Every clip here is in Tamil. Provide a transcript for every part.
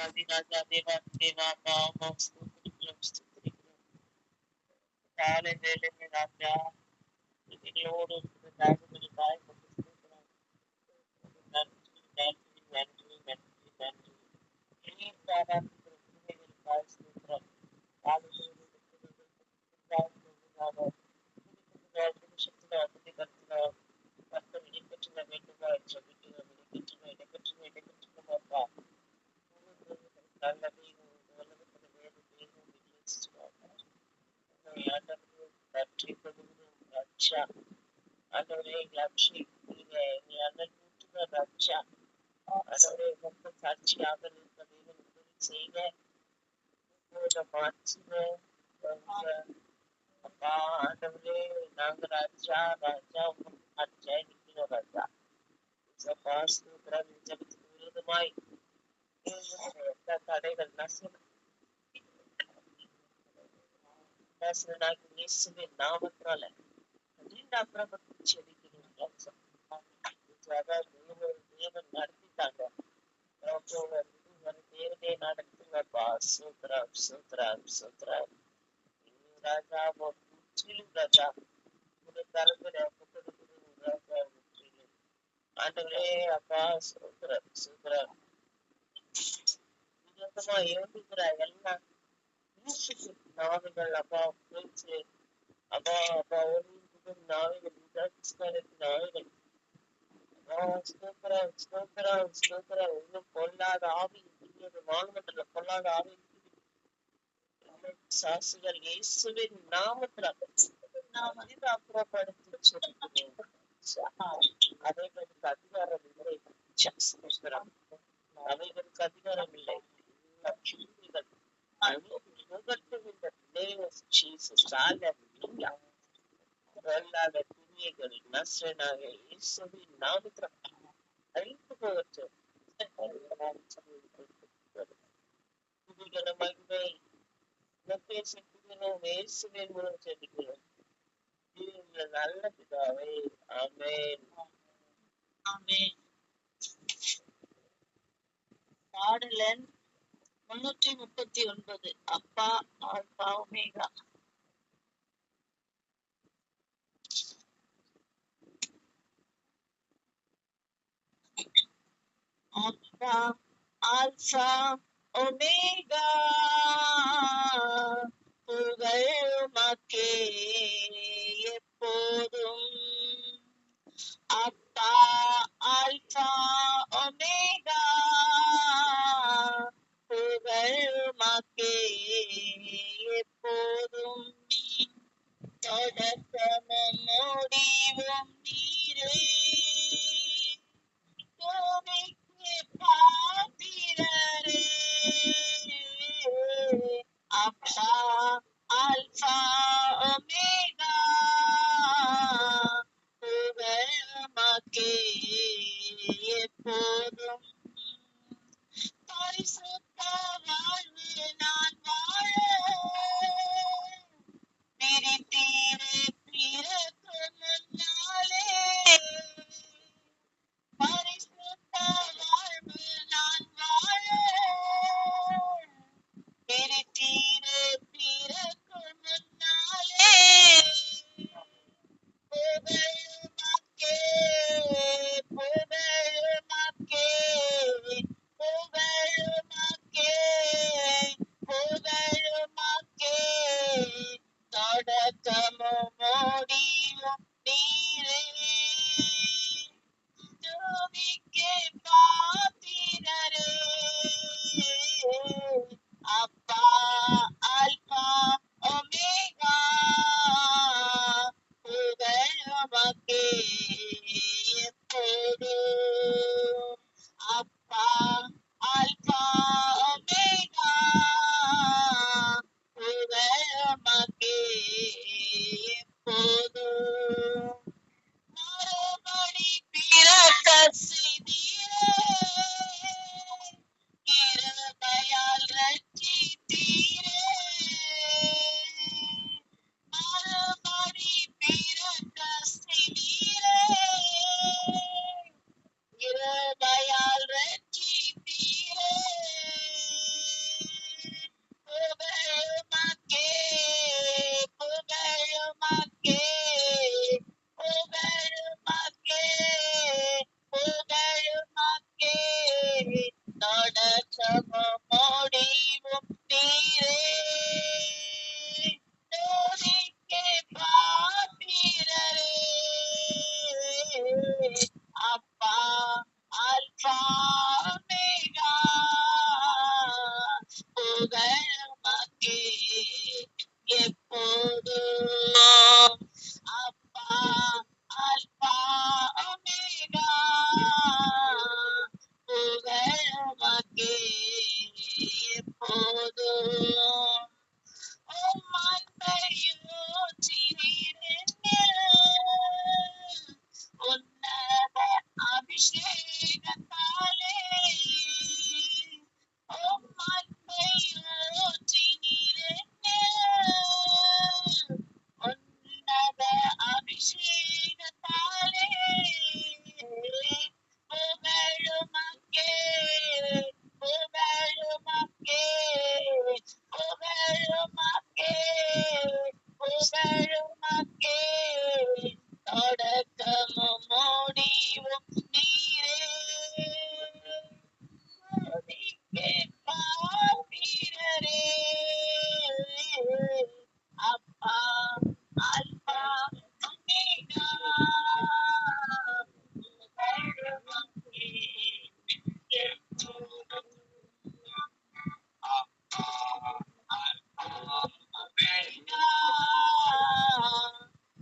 ராஜா தேவா தேவா பாமா ஸ்தோத்திரிக்கிறோம் ஸ்தோத்திரிக்கிறோம். காலை வேளையிலே ராஜா எங்களோடு இருக்கிறதாய் ஸ்தோத்திரம். நன்றி நன்றி நன்றி நன்றி நன்றி. நீர் பாராட்டுகிற கிருபைகளுக்காய் ஸ்தோத்திரம். நிமிஷத்துல அதிகத்துல கர்த்தர் இடைப்பெற்றுள்ள வேண்டுமா ஜெபிக்கிறோம். இடைப்பெற்றுள்ள இடைப்பெற்றுள்ள இடைப்பெற்றுள்ளப்பா நல்ல தெய்வம் உலகத்துல வேறு தெய்வம் ஆண்டவரே நன்றி கொடுக்கிறோம் ரட்சா. ஆண்டவரே எங்களை அபிஷேகிக்கிறீங்க, எங்களை அனல் ரட்சா. ஆண்டவரே மக்கள் சாட்சியாக இருக்க தேவன் உதவி செய்க, மாற்றுங்க அப்பா. ஆண்டவரே நாங்க ராஜா ராஜா உங்களுக்கு ராஜா நிற்கிறோம் ராஜா. ஜபத்துக்கு விரோதமாய் எல்லா தடைகள் நசனாகி இயேசுவின் நாமத்தினால செபிக்கிறோம். தேவன் நடத்திட்டாங்க, தேவனே நடத்துங்கப்பா. சூத்ரம் சூத்ரம் சூத்ரம் ராஜா முற்றிலும் ராஜா உடைய கருத்துல ராஜா முற்றிலும் ஆண்டவரே அப்பா. சூத்ரம் சூத்ரம் விதமா எழுதுகிற எல்லாம் நாவிகள் அப்பா பேச்சு அப்பா அப்பா ஒரு நாவிகள் நாவிகள் ஸ்தோத்திரம் ஸ்தோத்திரம் ஸ்தோத்திரம். இன்னும் பொல்லாத ஆவி மாநிலத்துல பொல்லாத ஆவி சாசுகள் இயேசுவின் நாமத்துல அப்புறப்படுத்தி சொல்லுகிறேன். அவைகளுக்கு அதிகாரம் இல்லை, அவைகளுக்கு அதிகாரம் இல்லை. பொல்லாத கிரியைகள் நசரனாக இயேசுவின் நாமத்துல அழித்து போகட்டும். மகிமை இயேசுவின் மூலம் ஜெபிக்கிறோம் நல்ல பிதாவே, ஆமென் ஆமென். பாடலன் 339 அப்பா ஆல்பா ஒமேகா. அப்பா ஆல்பா ஒமேகா புகழ் உமக்கே எப்போதும். அப்பா ஆல்பா ஒமேகா புகழ் உமக்கே எப்போதும். தொடக்கமும் முடிவும் நீரே, துதிக்கு பாத்திரரே. அப்பா ஆல்பா ஒமேகா புகழ் உமக்கே எப்போதும். முடிவும் நீரே நோதிக்கு பாத்திரரே அப்பா அல்பா ஒமேகா புகழமக்கே எப்போதும் அப்பா அல்பா ஒமேகா புகழமக்கே எப்போதும் உன்னத அபிஷேகத்தாலே உன்னத அபிஷேகத்தாலே புகழுமக்கே புகழுமக்கே புகழுமக்கே புகழுமக்கே தொடக்கமும் முடிவும் நீரே துதிக்கு பாத்திரரே அப்பா அல்பா ஒமேகா புகழுமக்கே எப்போதும் அப்பா அல்பா ஒமேகா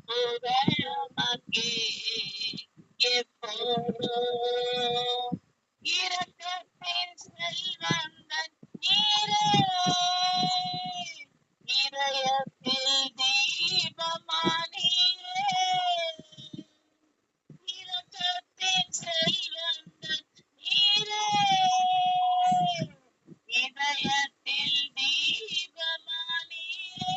புகழுமக்கே எப்போதும் இரக்கத்தின் செல்வந்தன் நீரே இதயத்தில் தீபமானீரே இரக்கத்தின் செல்வந்தன் நீரே இதயத்தில் தீபமானீரே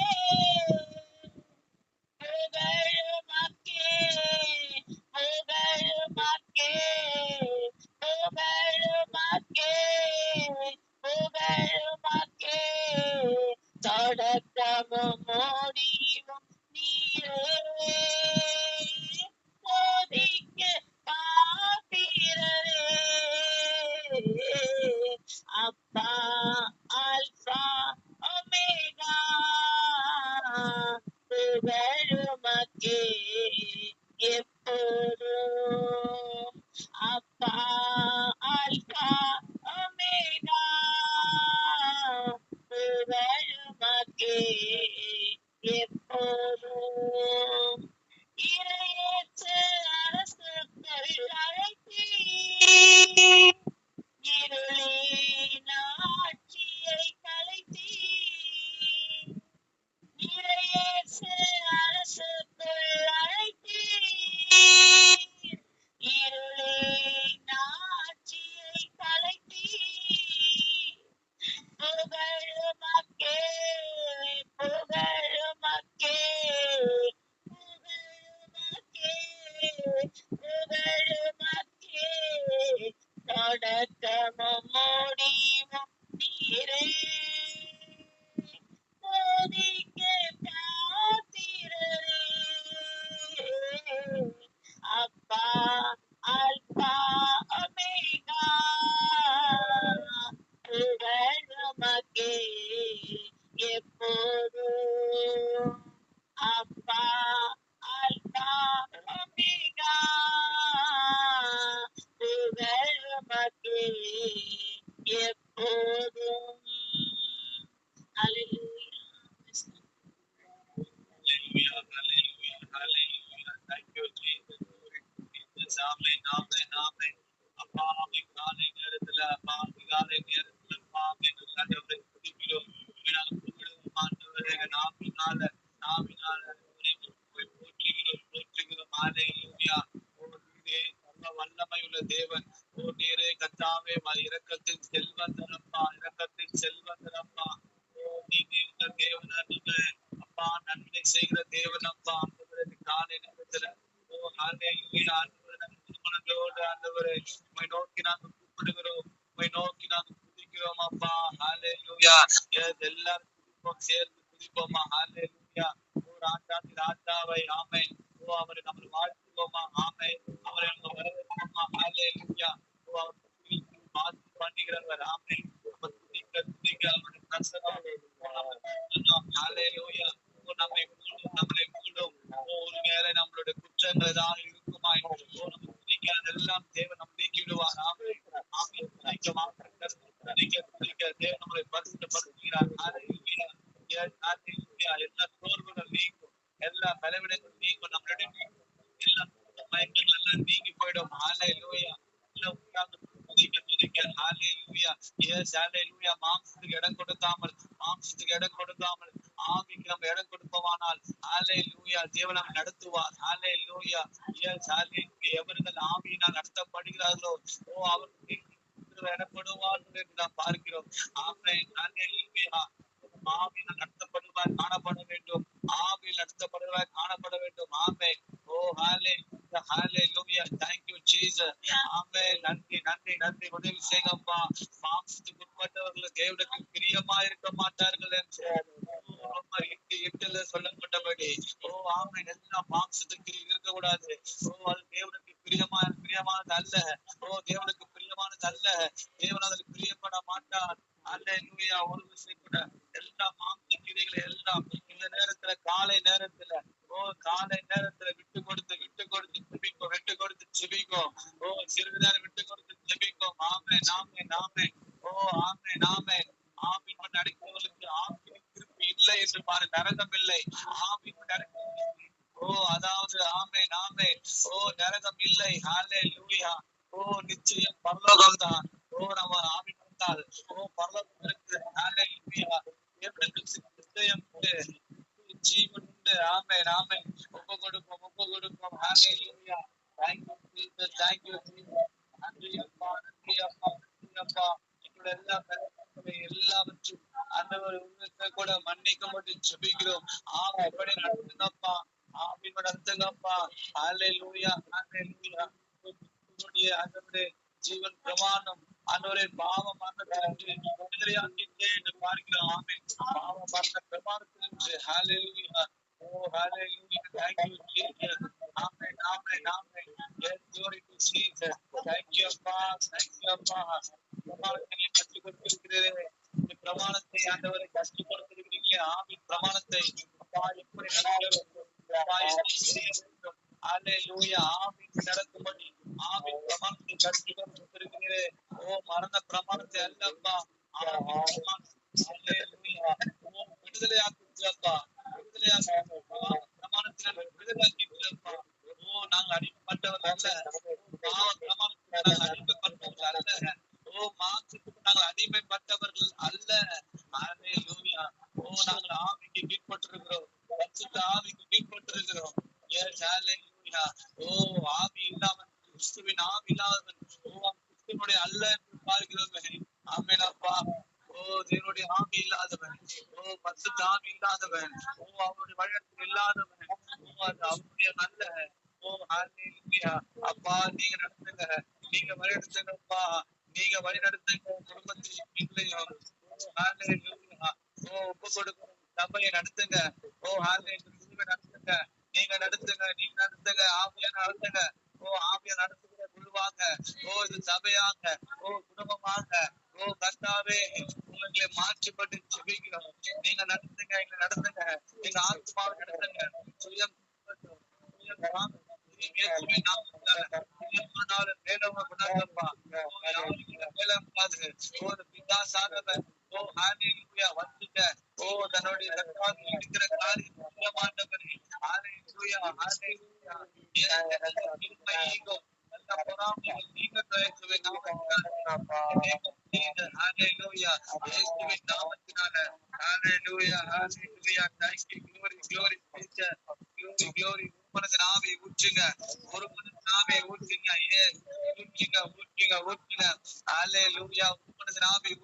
புகழுமக்கே புகழுமக்கே புகழுமக்கே புகழுமக்கே தொடக்கமும் முடிவும் நீரே துதிக்கு பாத்திரரே அப்பா அல்பா ஒமேகா புகழுமக்கே எப்போதும் அப்பா அல்பா ஒமேகா புகழுமக்கே எப்போதும் இறையேற்று அரசுக்குள் அழைத்தீர் இருளின் ஆட்சியை கலைத்தீர் இறையேற்று அரசுக்குள் அழைத்தீர் இருளின் ஆட்சியை கலைத்தீர் புகழுமக்கே புகழுமக்கே புகழுமக்கே புகழுமக்கே தொடக்கமும் முடிவும் நீரே துதிக்கு பாத்திரரே அப்பா அல்பா ஒமேகா புகழுமக்கே எப்போதும் அப்பா அல்பா ஒமேகா புகழுமக்கே எப்போதும் Hallelujah, hallelujah, hallelujah. Thank you, Jesus. Jesus, amen, amen, amen. அப்பா காலை நேரத்துல அப்பா காலை நேரத்துல ஆண்டவரை துதிக்கிறோம் நாங்கள் புகழும் ஆண்டவரே நாவினால போற்றுகிறோம் ஹalleluya. ஓ நீரே சர்வ வல்லமையுள்ள தேவன், ஓ நீரே கர்த்தாவே இரக்கத்தின் செல்வந்தரப்பா, இரக்கத்தின் செல்வந்தரப்பா. ஓ நீதியுள்ள தேவன் ஆண்டவரே அப்பா, நன்மை செய்கிற தேவன் அப்பா ஆண்டவரே காலை நேரத்துல ஓ ஹalleluya ஆண்டவரே திருமணங்களோடு ஆண்டவரே உம்மை நோக்கி நாங்கள் கூப்பிடுகிறோம், உம்மை நோக்கி நாங்கள் துதிக்கிறோம் அப்பா ஹalleluya. எல்லாரும் துதிப்போம், சேர்ந்து துதிப்போமா ஹalleluya. ஓ ராஜாதி ராஜாவை ஆமென். ஓ அவரை நம்ம வாழ்த்துவோமா ஆமென். அவரை நம்ம வரவேற்போமா ஹalleluya. ஓ அவர் மாற்றி பண்ணுகிறவர் ஆமென். ஹalleluya நம்மை மூடும் நம்மளை மூடும் ஒருவேளை நம்மளுடைய குற்றங்கள் ஏதாவது இருக்குமா அதெல்லாம் தேவன் நம்ம நீக்கி விடுவார். ஆமென் ஆமென். தேவன் நம்மளை பரிசுத்தப்படுத்துகிறார். ஹalleluya எல்லா சோர்வுகள் நீங்கும், எல்லா பலவீனங்கள் நீங்கும், நம்மளுடைய எல்லா மயக்கங்கள் எல்லாம் நீங்கி போயிடும். ஹalleluya மாம்சத்துக்கு இடம் கொடுக்காமல் ஆவிக்கு நம்ம இடம் கொடுப்போமானால் ஹalleluya தேவன் நம்மை நடத்துவார். ஹalleluya எவர்கள் ஆவியினால் நடத்தப்படுகிறார்களோ அவர்கள் எனப்படுவார்கள் என்று நாம் பார்க்கிறோம். ஆமென் ஹalleluya ஆவியினால் நடத்தப்படுவார் காணப்பட வேண்டும், ஆவியில் நடத்தப்படுவார் காணப்பட வேண்டும். ஆமென். Hallelujah. Thank you, Jesus. Amen. நன்றி. உதவி செய்யப்பா. மாம்சத்துக்கு உட்பட்டவர்கள் தேவனுக்கு பிரியமா இருக்க மாட்டார்கள் என்று சொல்லப்பட்டபடி ஆமென். எல்லாம் மாம்சத்துக்கு இருக்கக்கூடாது. அது தேவனுக்கு பிரியமானது அல்ல. தேவனுக்கு பிரியமானது அல்ல. தேவன் அதில் பிரியப்பட மாட்டார். அல்லேலூயா. ஒரு விஷயம் கூட எல்லா மாம்ச கிரிகளை எல்லாம் இந்த நேரத்துல காலை நேரத்துல விட்டு கொடுத்து ஜெபிக்கும். சிறிது நேரம் விட்டு கொடுத்து ஜெபிக்கும். ஆமென். ஆவின் அடைக்கிறவர்களுக்கு ஆவின் திருப்பி இல்லை என்று பாரு, நரகம் இல்லை. ஆவின் அதாவது ஆமென். நரகம் இல்லை. ஹalleluya. நிச்சயம் பரலோகம் தான். நம்ம ஆவின் வந்தால் பரலோகம் இருக்கு. ஹalleluya. நிச்சயம் ஜீவன் உண்டு. ஆமென். ஒப்பு கொடுப்போம். ஹalleluya. Thank you Jesus. நன்றி அப்பா. எல்லாவற்றும் ஆண்டவர் உங்களுக்கு கூட மன்னிக்கும்படி ஜெபிக்கிறோம். எப்படி நடத்துங்கப்பா. நடத்துங்கப்பா. ஹalleluya. ஆண்டவரே ஜீவன் பிரமாணம் ஆண்டவரே பாவ மரணத்திலிருந்து விடுதலையாக்கிட்டே என்று பார்க்கிறோம். ஆமென். பாவ மரண பிரமாணத்திலிருந்து ஹalleluya. Hallelujah. Thank you, Jesus. Amen. Yes, glory to Jesus. Thank you, அப்பா. பிரமாணத்தை கற்றுக் கொடுத்திருக்கிறீர்களே, இந்த பிரமாணத்தை ஆண்டவரை கற்றுக் கொடுத்திருக்கிறீங்களே, ஆவின் பிரமாணத்தை அப்பா எப்படி நடக்க வேண்டும், ஹalleluya. ஆவின் நடக்கும்படி ஆவின் பிரமாணத்தை கற்றுக் கொடுத்திருக்கிறீர்களே. மரண பிரமாணத்தை அல்லப்பா, விடுதலையாக்குப்பா. பிரமாணத்தில் விடுதலையாக்கிப்பா. நாங்கள் அடிமைப்பட்டவர்கள் அல்ல. பிரமாணத்தில் நாங்கள் அடிமைப்பட்டவர்கள் அல்ல. மாம்சத்துக்கு நாங்கள் அடிமைப்பட்டவர்கள் அல்ல. ஹalleluya. நாங்கள் ஆவிக்கு கீழ்ப்பட்டிருக்கிறோம். பரிசுத்த ஆவிக்கு கீழ்ப்பட்டிருக்கிறோம். Yes, hallelujah. ஆவி இல்லாமல் கிறிஸ்துவின் ஆவி இல்லாதவன் கிறிஸ்துவனுடைய அல்ல என்று பார்க்கிறோம். ஆமென் அப்பா. தேவனுடைய ஆவி இல்லாதவன், பரிசுத்த ஆவி இல்லாதவன், அவருடைய வழிநடத்தல் இல்லாதவன், அது அவருடைய நல்ல. ஹalleluya. அப்பா நீங்க நடத்துங்க, நீங்க வழிநடத்துங்கப்பா, நீங்க வழிநடத்துங்க குடும்பத்தையும் வீட்டையும். ஹalleluya. ஒப்பு கொடுங்க, சபையை நடத்துங்க. ஹalleluya. நடத்துங்க, நீங்க நடத்துங்க, ஆவியா நடத்துங்க. ஆவியா நடத்துகிற குழுவாங்க, இது சபையாக, குடும்பமாக, கர்த்தாவே உங்களை மாற்றிப்பட்டு ஜெபிக்கிறோம். நீங்க நடத்துங்க, நீங்க ஆத்மாவை நடத்துங்க. சுயம் தன்னுடைய இருக்கிற காரியம் ஊற்றுங்க. ஒரு மனதாவே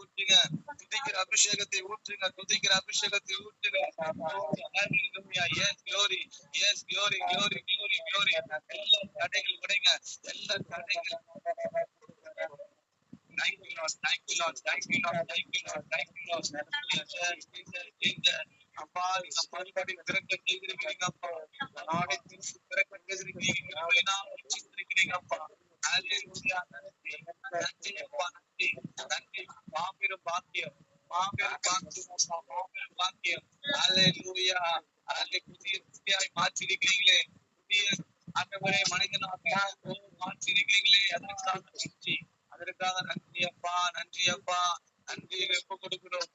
ஊற்றுங்க. துதிக்கிற அபிஷேகத்தை ஊற்றுங்க. Yes, glory. எல்லா தடைகள் உடைங்க. எல்லா தடைகள். Thank you, Lord. அப்பா நீங்க மறுபடியும் பிறக்க செய்திருக்கிறீங்க அப்பா. நாளை திருப்பி பிறக்க செய்திருக்கிறீங்க அப்பா. நன்றி அப்பா. நன்றி மாபெரும் பாக்கியம். மாபெரும் பாக்கியம் அப்பா, மாபெரும் பாக்கியம். ஹalleluya. புதியாய் மாற்றிருக்கிறீங்களே, புதிய ஆண்டவரே மனிதனாக மாற்றிருக்கிறீங்களே, அதற்காக நன்றி அப்பா, நன்றி அப்பா, நன்றி. ஒப்பு கொடுக்கிறோம்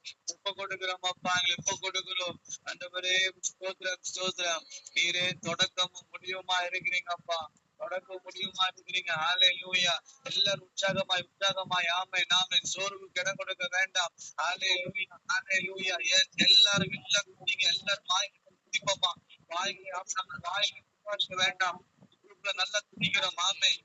அப்பா, எங்களை ஒப்பு கொடுக்கிறோம் ஆண்டவரே. ஸ்தோத்திரம் ஸ்தோத்திரம். நீரே தொடக்கமும் முடிவுமா இருக்கிறீங்க அப்பா, தொடக்க முடியுமா இருக்கிறீங்க. ஹalleluya. எல்லாரும் உற்சாகமாய் ஆமென் ஆமென். சோர்வுக்கு இடம் கொடுக்க வேண்டாம். ஹalleluya ஹalleluya. எல்லாரும் எல்லாரும் துதிப்போமா, வாய்களை ஆசனம் வாய்களை துதிக்க வேண்டாம். நல்லா துதிக்கிறோம். ஆமென்.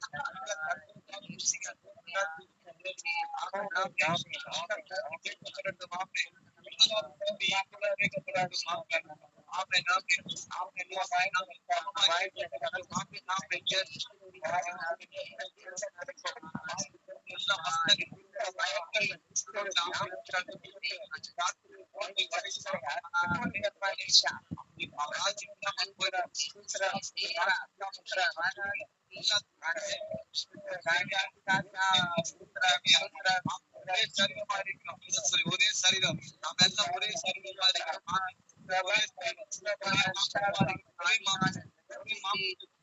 ஒரே சரீரம், நாம எல்லாம் ஒரே சரீரமா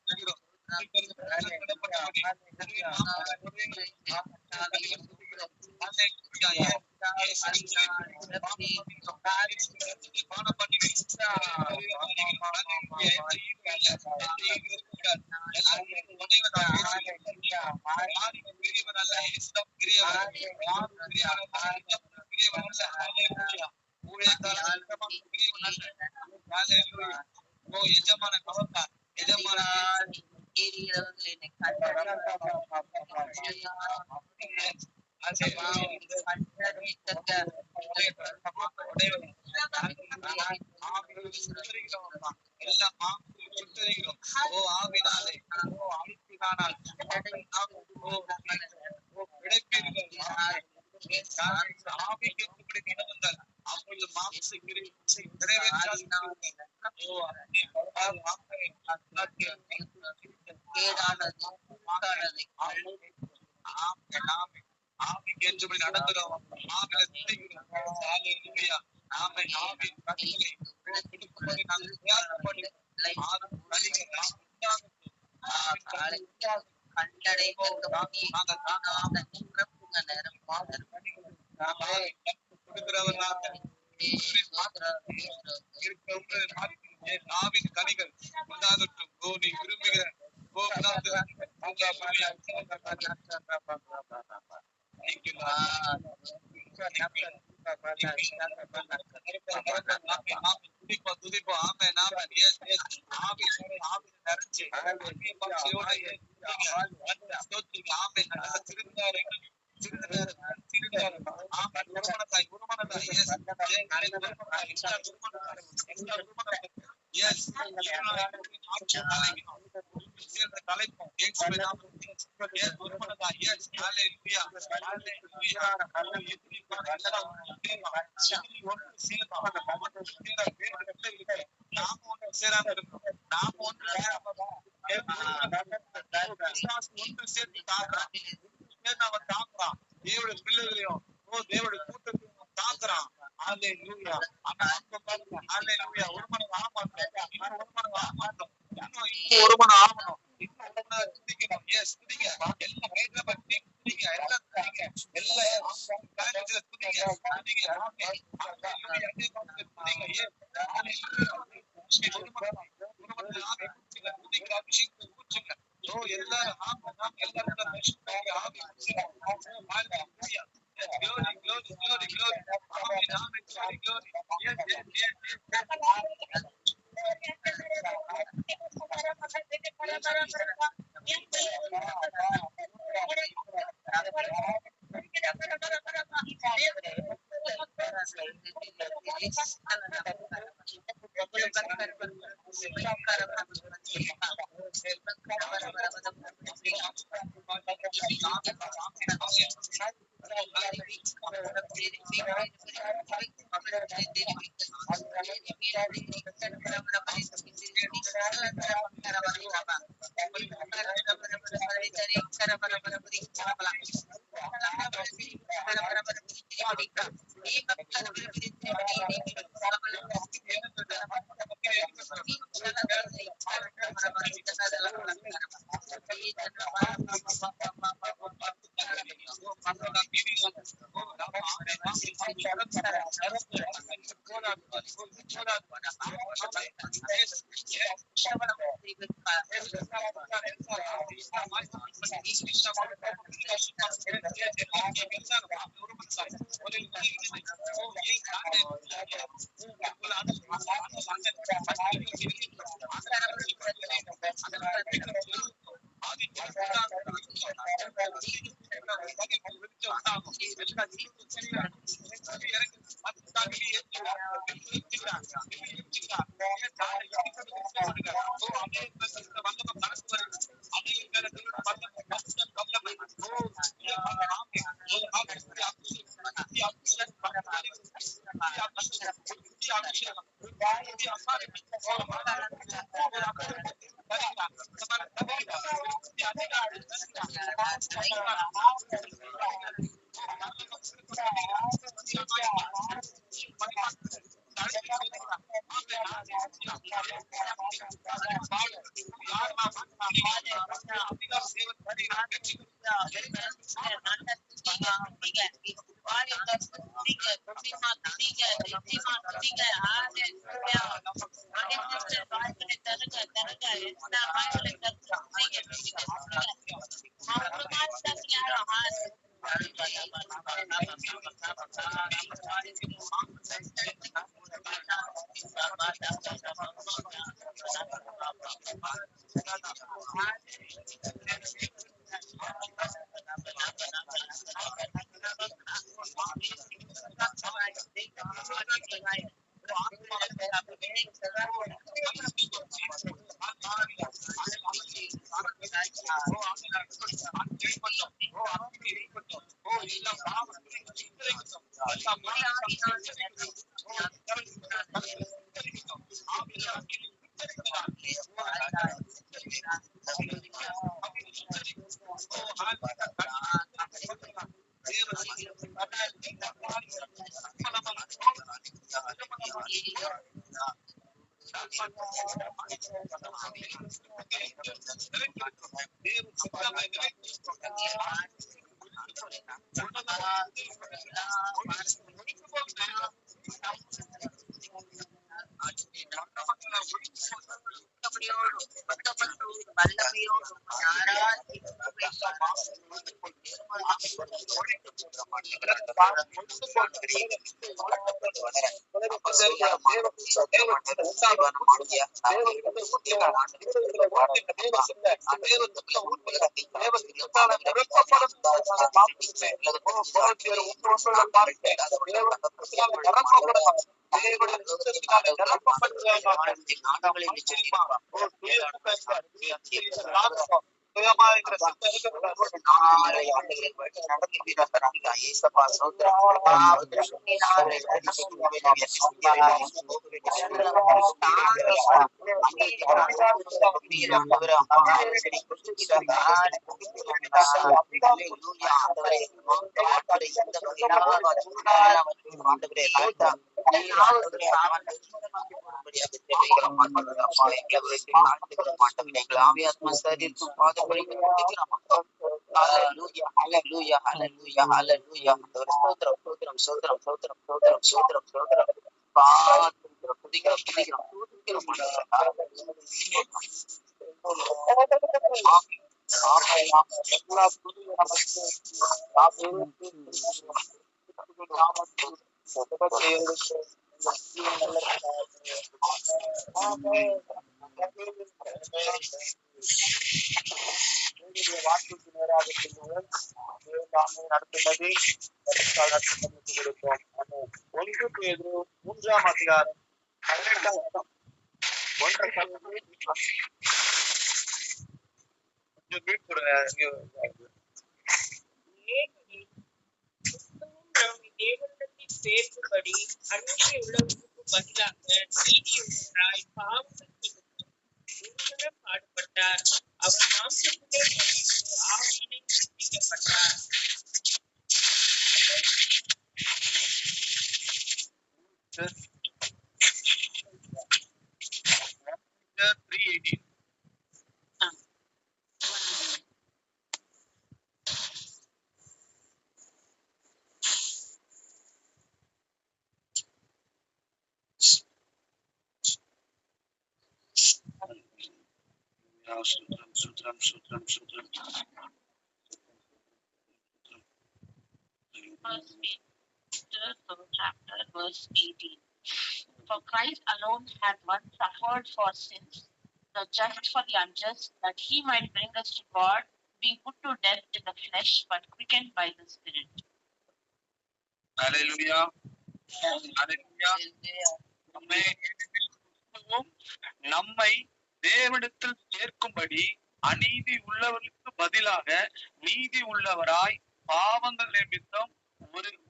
இருக்கிறோம். ஆவின் கனிகள் உண்டாகட்டும். நீ விரும்புகிற sister? 3:18. First Peter, third chapter, verse 18. For Christ alone hath once suffered for sins, the just for the unjust, that he might bring us to God, being put to death in the flesh, but quickened by the Spirit. Hallelujah. Hallelujah. நம்மை தேவனிடத்தில் சேர்க்கும்படி அநீதி உள்ளவர்களுக்கு பதிலாக நீதி உள்ளவராய் பாவங்கள் நிமித்தம்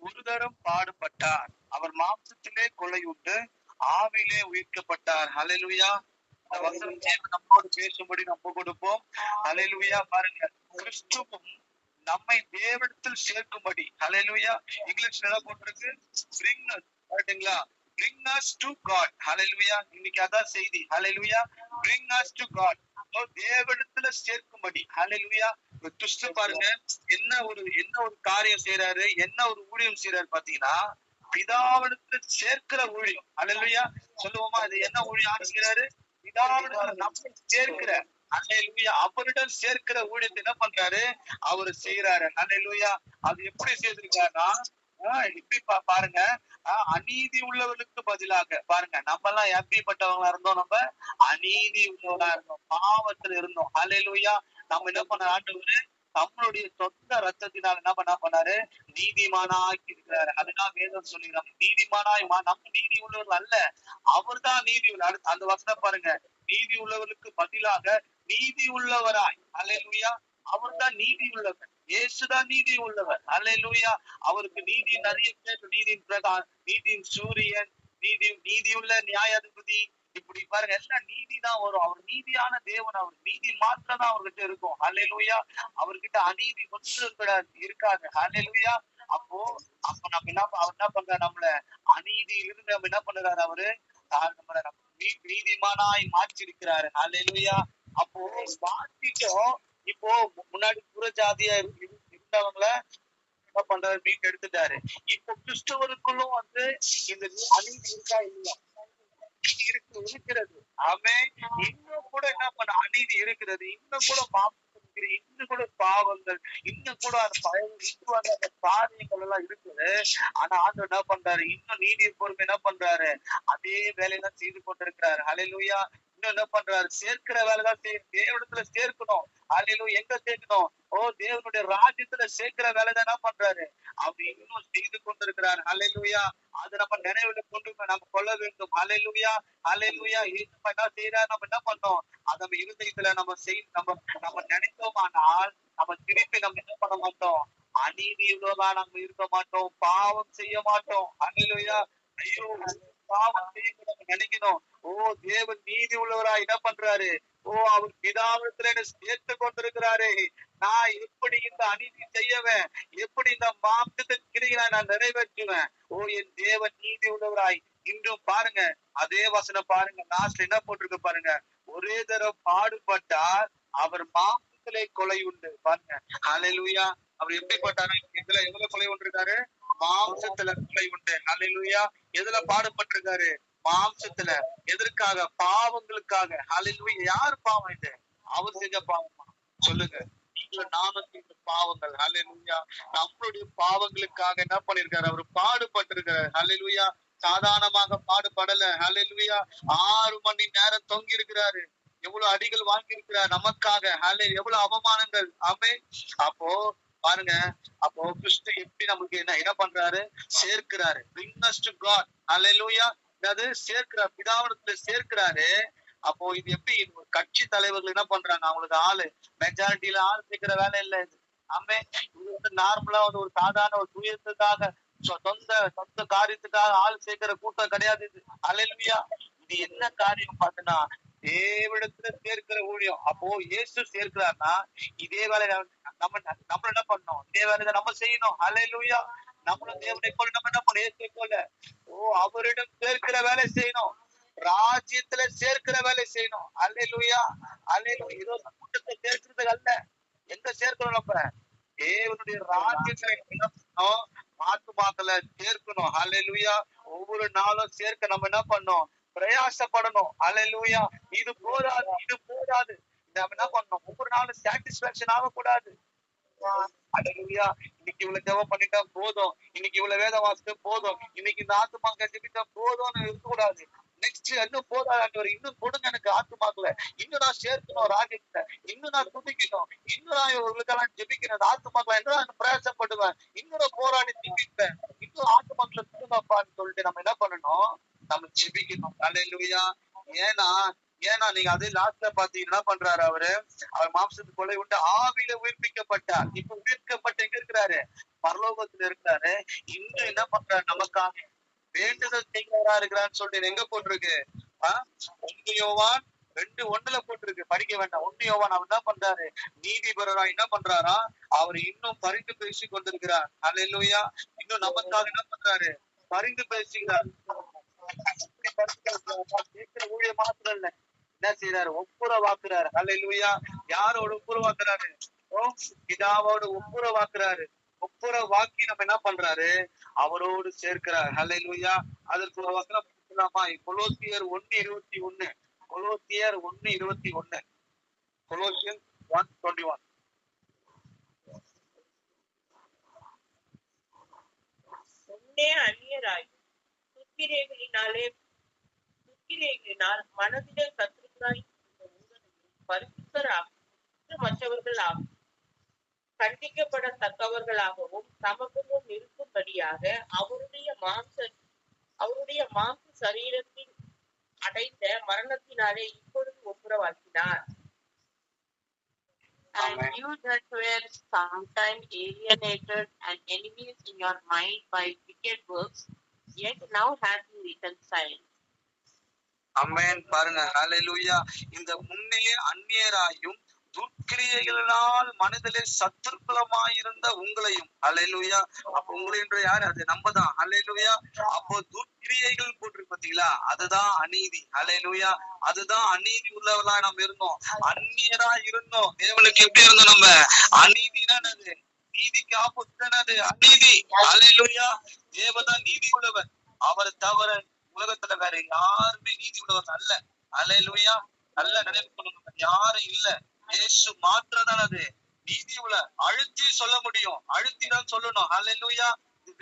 ஒரு தரம் பாடுபட்டார். அவர் மாம்சத்திலே கொலையுண்டு ஆவிலே உயிர்க்கப்பட்டார். ஹல்லேலூயா. நம்மோடு பேசும்படி நம்ம கொடுப்போம். ஹல்லேலூயா. பாருங்க, கிறிஸ்துவும் நம்மை தேவனிடத்தில் சேர்க்கும்படி. ஹல்லேலூயா. இங்கிலீஷ்ல என்ன போட்டிருக்கு? bring us. பாத்தீங்களா? bring us to God. ஹல்லேலூயா. இன்னைக்கு அதான் செய்தி. ஹல்லேலூயா. bring us to God. தேவனிடத்துல சேர்க்கும்படி. ஹல்லேலூயா. கிறிஸ்து பாருங்க என்ன ஒரு காரியம் செய்யறாரு, என்ன ஒரு ஊழியம் செய்யறாரு பாத்தீங்கன்னா, பிதாவிடத்துல சேர்க்கிற ஊழியம். ஹல்லேலூயா. சொல்லுவோமா? அது என்ன ஊழியம் செய்யறாரு? பிதாவிடத்துல நம்ம சேர்க்கிற, ஹல்லேலூயா, அவரிடம் சேர்க்கிற ஊழியத்தை என்ன பண்றாரு? அவரு செய்யறாரு. ஹல்லேலூயா. அது எப்படி செய்திருக்காருன்னா, இப்படி பாருங்க, அநீதி உள்ளவர்களுக்கு பதிலாக. பாருங்க, நம்ம எல்லாம் எப்படிப்பட்டவங்களா இருந்தோம்? நம்ம அநீதி உள்ளவங்களா இருந்தோம், பாவத்துல இருந்தோம். ஹல்லேலூயா. நம்ம என்ன பண்ண ஆண்டவரு நம்மளுடைய சொந்த ரத்தத்தினால் என்ன பண்ணாரு? நீதிமானாக்கி இருக்கிறாரு. அதுதான் வேதம் சொல்லிடுறாங்க. நீதிமானாய் நம்ம நீதி உள்ளவர்கள் அல்ல, அவர் தான் நீதி உள்ள. அந்த வசனம் பாருங்க, நீதி உள்ளவர்களுக்கு பதிலாக நீதி உள்ளவராய். ஹல்லேலூயா. அவர் தான் நீதி உள்ளவர். இயேசுதான் நீதி உள்ளவர். ஹல்லேலூயா. அவருக்கு நீதி நிறைய பேர், நீதியின் பிரகாரம், நீதியின் சூரியன், நீதியுள்ள நியாயாதிபதி, இப்படி பாருங்க எல்லாம் நீதிதான் வரும். அவர் நீதியான தேவன். அவர் நீதி மாத்திரம் தான் அவர்கிட்ட இருக்கும். ஹல்லேலூயா. அவர்கிட்ட அநீதி ஒன்று இருக்காது. ஹல்லேலூயா. அப்போ நம்ம அவர் என்ன பண்றாரு? நம்மள அநீதியிலிருந்து நம்ம என்ன பண்ணுறாரு? அவரு நம்மள நீதிமானாய் மாற்றிருக்கிறாரு. ஹல்லேலூயா. அப்போ மாற்றிட்டோம். இப்போ முன்னாடி புறஜாதியா இருந்தவங்கள என்ன பண்றாரு? மீட் எடுத்துட்டாரு. இப்போ கிறிஸ்தவருக்குள்ளும் இந்த அநீதி இருக்கா? இல்லையா? இருக்கிறது. ஆமென். இன்னும் கூட என்ன பண்ண அநீதி இருக்கிறது. இன்னும் கூட இன்னும் கூட பாவங்கள், இன்னும் கூட அந்த காரியங்கள் எல்லாம் இருக்குது. ஆனா ஆண்டவர் என்ன பண்றாரு? இன்னும் நீதியை பொறுமை என்ன பண்றாரு? அதே வேலையெல்லாம் செய்து கொண்டிருக்கிறாரு. ஹல்லேலூயா. இன்னும் என்ன பண்றாரு? சேர்க்கிற வேலைதான் தேவனிடத்துல சேர்க்கணும். ஹல்லேலூயா. எங்க சேர்க்கணும்? தேவனுடைய ராஜ்யத்துல சேர்க்கிற வேலைதான் என்ன பண்றாரு? அவர் இன்னும் செய்து கொண்டிருக்கிறார். ஹல்லேலூயா. அது நம்ம நினைவுல நம்ம கொள்ள வேண்டும். ஹல்லேலூயா. ஹல்லேலூயா. நம்ம என்ன செய்யறாரு? நம்ம என்ன பண்ணோம்? அதை நம்ம இருதயத்துல நம்ம நினைத்தோமானால் நம்ம திருப்பி நம்ம என்ன பண்ண மாட்டோம்? அநீதி உள்ளதா நம்ம இருக்க மாட்டோம். பாவம் செய்ய மாட்டோம். ஹல்லேலூயா. ஐயோ, பாவம் செய்ய நம்ம நினைக்கணும். தேவன் நீதி உள்ளவரா என்ன பண்றாரு? அவர் பிதாவிடத்துல என்ன சேர்த்து கொண்டிருக்கிறாரு. நான் எப்படி இந்த அநீதி செய்யவேன்? எப்படி இந்த மாம்சத்தை கிரியை நான் நிறைவேற்றுவேன்? என் தேவன் நீதி உள்ளவராய். இன்றும் பாருங்க, அதே வசனம் பாருங்க, லாஸ்ட்ல என்ன போட்டிருக்கு பாருங்க, ஒரே தரம் பாடுபட்டார், அவர் மாம்சத்திலே கொலை உண்டு. பாருங்க. ஹல்லேலூயா. அவர் எப்படிப்பட்டாரு? இதுல எவ்வளவு கொலை உண்டு இருக்காரு? மாம்சத்துல கொலை உண்டு. ஹல்லேலூயா. எதுல பாடுபட்டிருக்காரு? மாம்சத்துல. எதற்காக? பாவங்களுக்காக. ஹல்லேலூயா. யார் பாவம் இது? அவர் செஞ்ச பாவமா? சொல்லுங்க. நானும் செய்த பாவங்கள். ஹல்லேலூயா. நம்மளுடைய பாவங்களுக்காக என்ன பண்ணிருக்காரு? அவர் பாடுபட்டிருக்கிறார். ஹல்லேலூயா. சாதாரணமாக பாடுபடல. ஹல்லேலூயா. 6 மணி நேரம் தொங்கி இருக்கிறாரு. எவ்வளவு அடிகள் வாங்கி இருக்கிறார் நமக்காக. எவ்வளவு அவமானங்கள். ஆமென். அப்போ பாருங்க, அப்போ கிறிஸ்து எப்படி நமக்கு என்ன பண்றாரு? சேர்க்கிறாரு. bring us to God. ஹல்லேலூயா. அது சேர்க்கிறார், பிதாவிடத்துல சேர்க்கிறாரு. அப்போ இது எப்படி? கட்சி தலைவர்கள் என்ன பண்றாங்க? அவங்களுக்கு மெஜாரிட்டியில சேர்க்கிற வேலை இல்ல இது. ஆமென். இது நார்மலா ஒரு சாதாரண ஒரு சுயத்துக்காக, சொந்த காரியத்துக்காக சேர்க்கிற கூட்டம் கிடையாது இது. ஹல்லேலூயா. இது என்ன காரியம் பார்த்தனா, தேவனிடத்துல சேர்க்கிற ஊழியம். அப்போ இயேசு சேர்க்கிறார்னா இதே வேலை நம்ம என்ன பண்ணணும்? இதே வேலையை நம்ம செய்யணும். ஹல்லேலூயா. நம்மளும் தேவனை போல நம்ம என்ன பண்ண இயேசுவை போல அவரிடம் சேர்க்கிற வேலை செய்யணும், ராஜ்யத்துல சேர்க்கிற வேலை செய்யணும். அல்லேலூயா, அல்லேலூயா. இதோ கூட்டத்தை சேர்க்கிறது அல்ல, எங்க சேர்க்கிறோம் நம்ம? தேவனுடைய ராஜ்யத்துல ஆத்துமாக்களை சேர்க்கணும். அல்லேலூயா. ஒவ்வொரு நாளும் சேர்க்க நம்ம என்ன பண்ணோம்? பிரயாசப்படணும். அல்லேலூயா. இது போதாது, இது போதாது. நம்ம என்ன பண்ணணும்? ஒவ்வொரு நாளும் சாட்டிஸ்பாக்சன் ஆகக்கூடாது. அல்லேலூயா. இன்னைக்கு இவ்வளவு ஜெபம் பண்ணிட்டா போதும், இன்னைக்கு இவ்வளவு வேத வாசிக்க போதும், இன்னைக்கு இந்த ஆத்துமாக்களை ஜெபித்தா போதும்னு இருக்கக்கூடாது. நெக்ஸ்ட் இன்னும் போதாது, இன்னும் கொடுங்க எனக்கு ஆத்துமாக்களை, இன்னும் நான் சேர்க்கணும் ராஜ்யத்தை, இன்னும் நான் துதிக்கணும், இன்னும் நான் இவர்களுக்கெல்லாம் ஜெபிக்கணும், ஆத்துமாக்களை இன்னும் நான் பிரயாசப்படுவேன், இன்னும் நான் போராடி ஜெபிப்பேன், இன்னும் ஆத்துமாக்களை கொடுங்கப்பான்னு சொல்லிட்டு நம்ம என்ன பண்ணணும்? நம்ம ஜெபிக்கணும். அல்லேலூயா. ஏன்னா நீங்க அதே லாஸ்ட்ல பாத்தீங்கன்னா என்ன பண்றாரு? அவர் மாம்சத்துக்கு கொலை விட்டு ஆவியில உயிர்ப்பிக்கப்பட்டார். இப்ப உயிர்ப்பிக்கப்பட்டு எங்க இருக்கிறாரு? பரலோகத்துல இருக்கிறாரு. இன்னும் என்ன பண்றாரு? நமக்காக வேண்டுதல் செய்கிறவரா இருக்கிறான்னு சொல்லிட்டு எங்க போட்டிருக்கு? 1 யோவான் 2:1 போட்டிருக்கு. படிக்க வேண்டாம். 1 யோவான் அவர் என்ன பண்றாரு? நீதிபரரா என்ன பண்றாரா? அவர் இன்னும் பரிந்து பேசி கொண்டிருக்கிறார். அல்லேலூயா. இன்னும் நமக்காக என்ன பண்றாரு? பரிந்து பேசுகிறார். ஊழிய மாத்திரம் இல்ல, என்ன செய்யறாரு? ஒப்புரவாக்குறாரு. அல்லேலூயா. யாரோட ஒப்புரவாக்குறாரு? பிதாவோட ஒப்புரவாக்குறாரு. ஒப்புரவாக்கி நம்ம என்ன பண்றாரு? அவரோடு சேர்க்கிறார். அல்லேலூயா. அதற்கு ஒரு வசனம் படிக்கலாமா? கொலோசியர் 1:21. கொலோசியர் 1:21. கொலோசியர் 1:21. அந்நியராய் துக்கிரைகளினால் மனதிலே சத்துருக்களாய் பரிசுத்தராகவும் மற்றவர்களாகவும் கண்டிக்கப்படத்தக்கவர்களாகவும் தமக்கும் இருக்கும்படியாக அவருடைய மாம்ச சரீரத்தில் அடைந்த மரணத்தினாலே இப்பொழுது ஒப்புரவாக்கினார். And you that were sometime alienated and enemies in your mind by wicked works, yet now have you reconciled. அமேன். பாருங்க. ஹல்லேலூயா. இந்த முன்னே அந்நியராயும் துர்க்கிரியைகளினால் மனதிலே சத்துருக்குலமாயிருந்த உங்களையும். ஹல்லேலூயா. அப்ப உங்களை என்று யாரு? அது நம்ம தான். ஹல்லேலூயா. அப்போ துர்க்கிரியைகள் போட்டிருக்கு பாத்தீங்களா? அதுதான் அநீதி. ஹல்லேலூயா. அதுதான் அநீதி உள்ளவர்களா நம்ம இருந்தோம், அந்நியரா இருந்தோம். தேவனுக்கு எப்படி இருந்தோம் நம்ம? அநீதினா என்னது? நீதிக்கு ஆப்போசிட்டானது அநீதி. ஹல்லேலூயா. தேவதான் நீதி உள்ளவர். அவர் தவிர உலகத்துல வேற யாருமே நீதி உள்ளவர் அல்ல. அல்லேலூயா. நல்ல நினைவு கொள்ளணும், யாரும் இல்ல. இயேசு மாத்திரதான் அது நீதி உள்ள. அழுத்தி சொல்ல முடியும், அழுத்தி தான் சொல்லணும். அல்லேலூயா.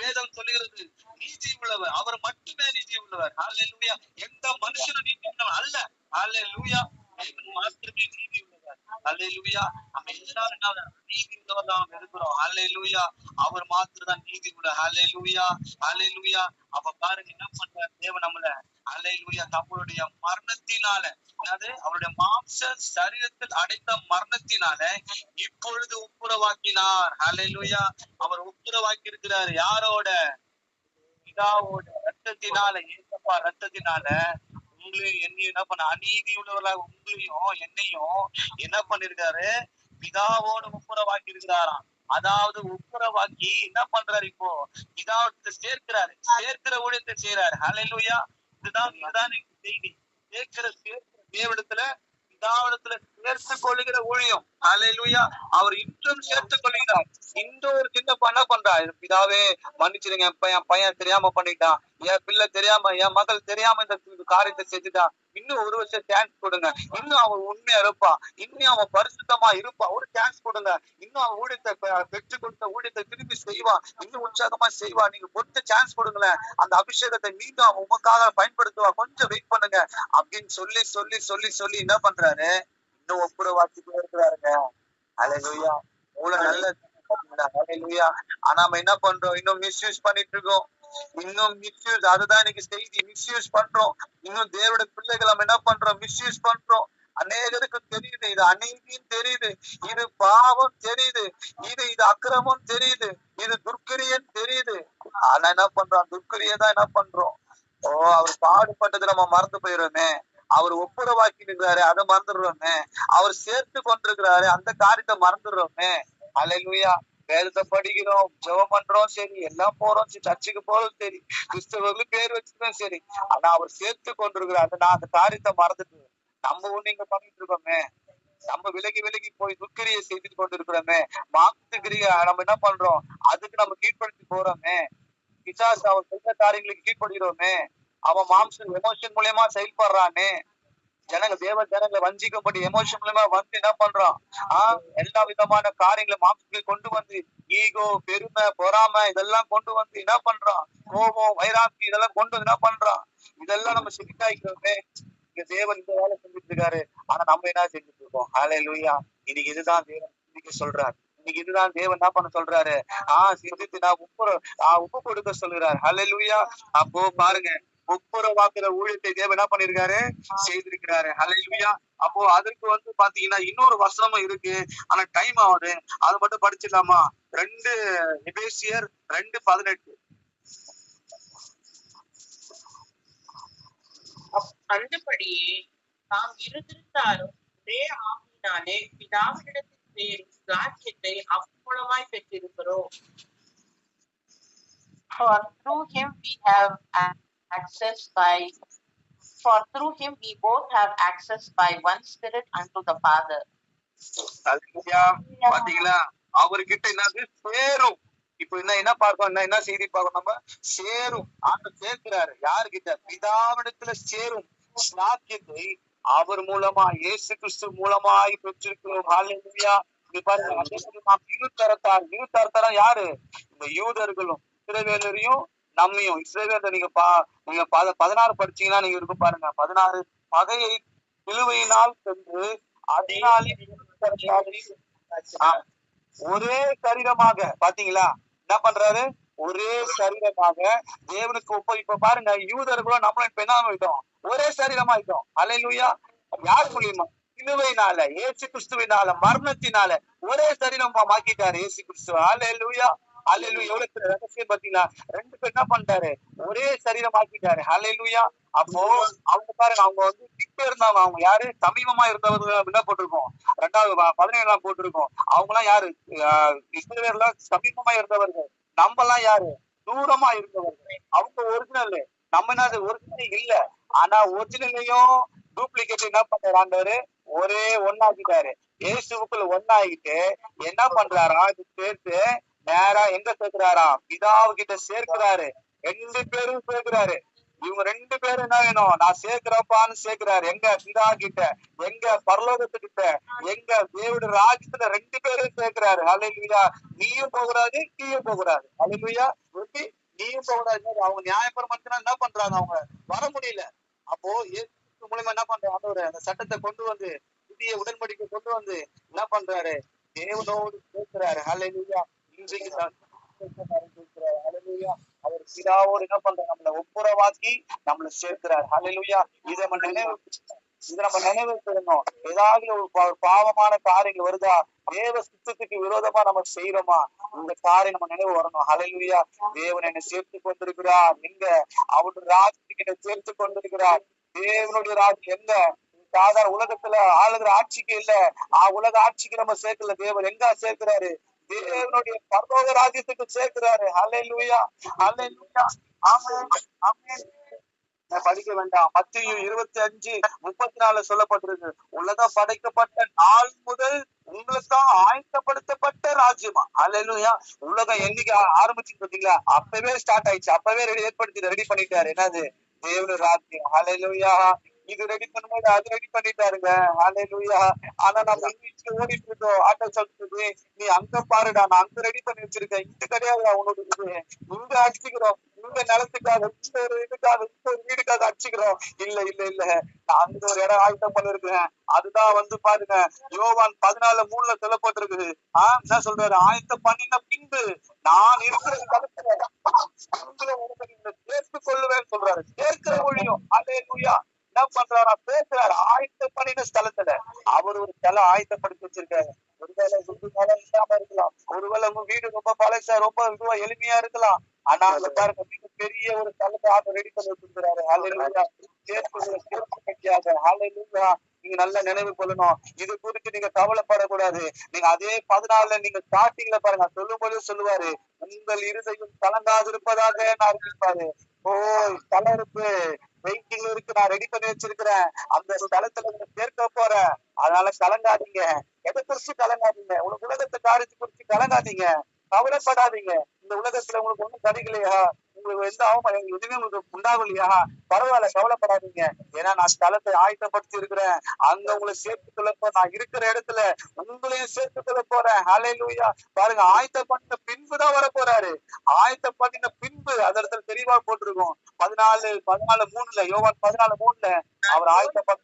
வேதம் சொல்லுகிறது நீதி உள்ளவர், அவர் மட்டுமே நீதி உள்ளவர். அல்லேலூயா. எந்த மனுஷனும் நீதி உள்ளவர் அல்ல. அல்லேலூயா. தேவன் மாத்திரமே நீதி உள்ளவர். அல்லேலூயா. நம்ம எல்லாரும் நீதி உள்ளவர் தான் இருக்கிறோம். அல்லேலூயா. அவர் மாத்திரதான் நீதி உள்ளவர். அல்லேலூயா. அல்லேலூயா. அப்ப பாருங்க என்ன பண்றாரு தேவன் நம்மள? அல்லேலூயா. நம்மளுடைய மரணத்தினால, அதாவது அவருடைய மாம்ச சரீரத்தில் அடைந்த மரணத்தினால இப்பொழுது ஒப்புரவாக்கினார். அல்லேலூயா. அவர் ஒப்புரவாக்கி இருக்கிறார். யாரோட? பிதாவோட ரத்தத்தினால. ஏசப்பா ரத்தத்தினால உங்களையும் என்னையும் என்ன பண்ண? அநீதி உள்ளவர்களாக உங்களையும் என்னையும் என்ன பண்ணிருக்காரு? பிதாவோட ஒப்புரவாக்கி இருக்கிறாராம். அதாவது ஒப்புரவாக்கி என்ன பண்றாரு? இப்போ பிதாவோட சேர்க்கிறாரு. சேர்க்கிற ஊழியத்தை செய்யறாரு. அல்லேலூயா. இதுதான் செய்தி. சேர்க்கிற தேவனிடத்துல பிதாவிடத்துல சேர்த்துக் கொள்ளுகிற ஊழியம். அல்லேலூயா. அவர் இன்றும் சேர்த்துக் கொள்கிறார். இன்னும் ஒரு சின்ன பண்ண பண்றாரு. பிதாவே மன்னிச்சிருங்க, என் பையன் தெரியாம பண்ணிட்டான், என் பிள்ளை தெரியாம, என் மகள் தெரியாம இந்த காரியத்தை செஞ்சுட்டான், இன்னும் ஒரு வருஷம் சான்ஸ் கொடுங்க, இன்னும் அவன் உண்மையா இருப்பான், இன்னும் அவன் பரிசுத்தமா இருப்பான், ஒரு சான்ஸ் கொடுங்க, இன்னும் அவன் ஊழியத்தை பெற்று கொடுத்த ஊழியத்தை திருப்பி செய்வான், இன்னும் உற்சாகமா செய்வான், நீங்க கொடுத்த சான்ஸ் கொடுங்களேன், அந்த அபிஷேகத்தை மீண்டும் அவன் உமக்காக பயன்படுத்துவா, கொஞ்சம் வெயிட் பண்ணுங்க அப்படின்னு சொல்லி சொல்லி சொல்லி சொல்லி என்ன பண்றாரு? இன்னும் ஒப்புரவாக்கிட்டு இருக்கிறாருங்க. அல்லேலூயா. அவ்வளவு நல்ல. அல்லேலூயா. ஆனா நம்ம என்ன பண்றோம்? இன்னும் மிஸ்யூஸ் பண்ணிட்டு இருக்கோம். இன்னும் மிஸ்யூஸ். அதுதான் இன்னைக்கு செய்தி. மிஸ்யூஸ் பண்றோம். இன்னும் தேவனுடைய பிள்ளைகள் நம்ம என்ன பண்றோம்? மிஸ்யூஸ் பண்றோம். அநேகருக்கு தெரியுது, இது அநீதியும் தெரியுது, இது பாவம் தெரியுது, இது அக்கிரமம் தெரியுது, இது துர்க்கிரியன் தெரியுது. ஆனா என்ன பண்றோம்? துர்க்கிரியதான் என்ன பண்றோம்? அவர் பாடுபட்டது நம்ம மறந்து போயிடுறோமே, அவர் ஒப்புரவாக்கி இருக்கிறாரு அதை மறந்துடுறோமே, அவர் சேர்த்து கொண்டிருக்கிறாரு அந்த காரியத்தை மறந்துடுறோமே. அல்லேலூயா. வேதத்தை படிக்கிறோம், ஜெபம் பண்றோம், சரி எல்லாம் போறோம், சர்ச்சுக்கு போறோம், சரி கிறிஸ்தவர்களும் பேர் வச்சுக்கிறோம், சரி. ஆனா அவர் சேர்த்து கொண்டிருக்கிறார். நான் அந்த காரியத்தை மறந்துட்டு நம்ம ஒண்ணு இங்க பண்ணிட்டு இருக்கோமே, நம்ம விலகி விலகி போய் துக்கிரியை செய்து கொண்டிருக்கிறோமே, மாத்துக்கிரியை நம்ம என்ன பண்றோம், அதுக்கு நம்ம கீழ்ப்படுத்தி போறோமே, பிசாசு அவன் செய்த காரியங்களுக்கு கீழ்படுகிறோமே, அவன் மாம்சம் எமோஷன் மூலியமா செயல்படுறானே, தேவ ஜனங்களை வஞ்சிக்கும்படி எமோஷன் மூலமா வந்து என்ன பண்றான், எல்லா விதமான காரியங்களை மாம்சத்துக்கு கொண்டு வந்து ஈகோ, பெருமை, பொறாமை இதெல்லாம் கொண்டு வந்து என்ன பண்றான், கோபம், வைராக்கி இதெல்லாம் கொண்டு வந்து என்ன பண்றான், இதெல்லாம் நம்ம சிரிக்காய்க்கிறோமே. இங்க தேவன் இந்த வேலை செஞ்சுட்டு இருக்காரு, ஆனா நம்ம என்ன செஞ்சுட்டு இருக்கோம்? ஹல்லேலூயா. இன்னைக்கு இதுதான் தேவன் இன்னைக்கு சொல்றாரு. இன்னைக்கு இதுதான் தேவன் என்ன பண்ண சொல்றாரு, சிந்தித்து நான் உப்பு கொடுக்க சொல்கிறார். ஹல்லேலூயா. அப்போ பாருங்க, ஒப்புரவாக்குற ஊழியத்தை தேவன் என்ன பண்ணிருக்காரு, செய்திருக்கிறாரு. ஹல்லேலூயா. அப்போ அதற்கு வந்து பாத்தீங்கன்னா இன்னொரு வசனமும் இருக்கு, ஆனா டைம் ஆகுது, அதை மட்டும் படிச்சிடலாமா? 2 எபேசியர் 2:18. அந்தபடியே நாம் இருந்திருந்தாலும் ஒரே ஆவியினாலே பிதாவினிடத்தில் சேரும் ராஜ்யத்தை அவ்வளவாய் பெற்றிருக்கிறோம். For through him we both have access by one spirit unto the Father. பாத்தீங்களா, அவர்கிட்ட என்னது சேரும். இப்ப என்ன பார்க்கணும், என்ன செய்தி பார்க்கணும், நம்ம சேரும். ஆண்டவர் சேர்க்கிறாரு யாருகிட்ட, பிதாவிடத்துல சேரும் சாக்கியத்தை அவர் மூலமா, இயேசு கிறிஸ்து மூலமாய் பெற்றிருக்கிறோம். ஹல்லேலூயா. இங்க பாருங்க, இருதரத்தார் யாரு, இந்த யூதர்களும் இஸ்ரவேலரையும் நம்மையும். இஸ்ரவேல நீங்க 16 படிச்சீங்கன்னா நீங்க இருக்கும் பாருங்க, 16 பகையை சிலுவையினால் சென்று அதனாலே ஒரே சரீரமாக, பாத்தீங்களா என்ன பண்றாரு, ஒரே சரீரமாக தேவனுக்கு இப்ப பாருங்க, யூதர்களும் நம்மளும் இப்ப என்ன ஆயிட்டோம், ஒரே சரீரமாயிட்டோம். ஹல்லேலூயா. யார் மூலியமா? சிலுவையினால, இயேசு கிறிஸ்துவினால, மரணத்தினால ஒரே சரீரமா மாக்கிட்டாரு இயேசு கிறிஸ்து. ஹல்லேலூயா. ஹல்லேலூயா. எவ்வளவு ரகசியம் பாத்தீங்களா, 2 பேர் என்ன பண்ணிட்டாரு, ஒரே சரீரம் ஆக்கிட்டாரு. ஹல்லேலூயா. அப்போ அவங்க பாருங்க, அவங்க வந்து கிட்ட இருந்தாங்க, அவங்க யாரு, சமீபமா இருந்தவர்கள் என்ன போட்டிருக்கோம், 2வது 17 போட்டிருக்கோம். அவங்க எல்லாம் யாரு, இஸ்ரவேல்ல சமீபமா இருந்தவர்கள். நம்ம எல்லாம் யாரு, தூரமா இருந்தவர்கள். அவங்க ஒரிஜினல், நம்ம என்னது ஒரிஜினல் இல்ல, ஆனா ஒரிஜினலையும் டூப்ளிகேட் என்ன பண்றாரு, ஒரே ஒன்னாக்கிட்டாரு. இயேசுக்குள்ள ஒன்னாகிட்டு என்ன பண்றாரா, இது சேர்த்து நேரா எங்க சேர்க்கிறாரா, பிதாவு கிட்ட சேர்க்கிறாரு. 2 பேரும் சேர்க்கிறாரு. இவங்க 2 பேரும் என்ன வேணும், நான் சேர்க்கிறப்பான்னு சேர்க்கிறாரு. எங்க, பிதா கிட்ட, எங்க பரலோகத்துக்கிட்ட, எங்க தேவனுடைய ராஜ்யத்துல 2 பேரும் சேர்க்கிறாரு. ஹல்லேலூயா. நீயும் போகிறாரு, நீயும் போகிறாரு. ஹல்லேலூயா. நீயும் போகிறாரு. அவங்க நியாயப்பிரமாணத்தினா என்ன பண்றாங்க, அவங்க வர முடியல. அப்போ இயேசு மூலமா என்ன பண்றாரு, அந்த சட்டத்தை கொண்டு வந்து, புதிய உடன்படிக்கை கொண்டு வந்து என்ன பண்றாரு, தேவனோடு சேர்க்கிறாரு. ஹல்லேலூயா. இன்றைக்கு ஹல்லேலூயா. அவர் பிதாவோடு என்ன பண்றாரு, நம்மளை ஒப்புரவாக்கி நம்மளை சேர்க்கிறார். ஹல்லேலூயா. இதை நம்ம நினைவுறணும். ஏதாவது ஒரு பாவமான காரியங்கள் வருதா, தேவ சித்தத்துக்கு விரோதமா நம்ம செய்யறோமா, இந்த காரியம் நம்ம நினைவு வரணும். ஹல்லேலூயா. தேவன் என்னை சேர்த்து கொண்டிருக்கிறார், எங்க அவருடைய ராஜ்யத்துக்கு என்னை சேர்த்து கொண்டிருக்கிறார். தேவனுடைய ராஜ்யம் எங்க, சாதாரண உலகத்துல ஆளுகிற ஆட்சிக்கு இல்ல, உலக ஆட்சிக்கு நம்ம சேர்க்கல. தேவன் எங்க சேர்க்கிறாரு, தேவனுடைய பரலோக ராஜ்யத்துக்கு சேர்க்கிறாரு. ஹல்லேலூயா. ஹல்லேலூயா. ஆமென். ஆமென். படிக்க வேண்டாம், மத்தேயு 25:34 சொல்லப்பட்டிருக்கு, உலகம் படைக்கப்பட்ட நாள் முதல் உங்களுக்காக ஆயத்தப்படுத்தப்பட்ட ராஜ்யமா. ஹல்லேலூயா. உலகம் என்னைக்கு ஆரம்பிச்சு பாத்தீங்களா, அப்பவே ஸ்டார்ட் ஆயிடுச்சு, அப்பவே ரெடி பண்ணிட்டாரு. என்னது, தேவனுடைய ராஜ்யம். ஹல்லேலூயா. இது ரெடி பண்ணும்போது அது ரெடி பண்ணிட்டாருங்க. ஹல்லேலூயா. ஆனா நம்ம இங்கிலீஷ்ல ஓடிட்டு இருக்கோம். ஆட்டோ சொல்றது, நீ அங்க பாருடா, நான் அங்க ரெடி பண்ணி வச்சிருக்கேன், இது கிடையாது அவனோட இது, இங்க அடிச்சுக்கிறோம், இந்த நிலத்துக்காக, இந்த ஒரு இதுக்காக, இந்த ஒரு வீடுக்காக அடிச்சுக்கிறோம். இல்ல இல்ல இல்ல, நான் அந்த ஒரு இடம் ஆயத்தம் பண்ணிருக்கேன். அதுதான் வந்து பாருங்க, யோவான் 14:3 சொல்லப்பட்டிருக்குது. என்ன சொல்றாரு, ஆயத்தம் பண்ணின பின்பு நான் இருக்கிற சேர்த்துக் கொள்ளுவேன் சொல்றாரு. சேர்க்கிற ஒழியும். ஹல்லேலூயா. என்ன பண்றாரா, பேசுறாரு. ஆயத்த பண்ணின ஸ்தலத்துல அவர் ஒரு ஸ்தலம் ஆயத்தப்படுத்தி வச்சிருக்காரு. ஒருவேளை இல்லாம இருக்கலாம், ஒருவேளை உங்க வீடு ரொம்ப பழசா, ரொம்ப இதுவா எளிமையா இருக்கலாம், ஆனா அங்க பாருங்க, பெரிய ஒரு ஸ்தலத்தை ரெடி பண்ணி வச்சிருக்கிறாரு. ஹல்லேலூயா. சேர்த்து கட்டியாக. ஹல்லேலூயா. நீங்க நல்ல நினைவு கொள்ளணும். இது குறித்து நீங்க கவலைப்படக்கூடாது. நீங்க அதே 14 நீங்க ஸ்டார்டிங்ல பாருங்க, சொல்லும் போது சொல்லுவாரு, உங்கள் இருதயம் கலங்காது இருப்பதாக நான் அறிவிப்பாரு. ஓ தளர்ப்பு வெயிட்டிங்ல இருக்கு, நான் ரெடி பண்ணி வச்சிருக்கிறேன், அந்த ஸ்தலத்துல நீங்க சேர்க்க போறேன். அதனால கலங்காதீங்க. எதை குறிச்சு கலங்காதீங்க, உனக்கு உலகத்தை காரியத்தை குறிச்சு கலங்காதீங்க, கவலைப்படாதீங்க. இந்த உலகத்துல உங்களுக்கு ஒண்ணும் கிடைக்கலையா, உங்களுக்கு எந்த அவமானம் எதுவுமே உங்களுக்கு உண்டாகலையா, பரவாயில்ல, கவலைப்படாதீங்க. ஏன்னா நான் ஸ்தலத்தை ஆயத்தப்படுத்தி இருக்கிறேன். அங்க உங்களை சேர்த்துக் கொள்ள நான் இருக்கிற இடத்துல உங்களையும் சேர்த்துக் கொள்ள போறேன். ஹல்லேலூயா. பாருங்க, ஆயத்தம் பண்ணின பின்புதான் வர போறாரு. ஆயத்தம் பண்ணின பின்பு அந்த இடத்துல தெளிவா போட்டிருக்கும். 14:3 யோவான் 14:3 அவர் ஆயத்தப்பட்ட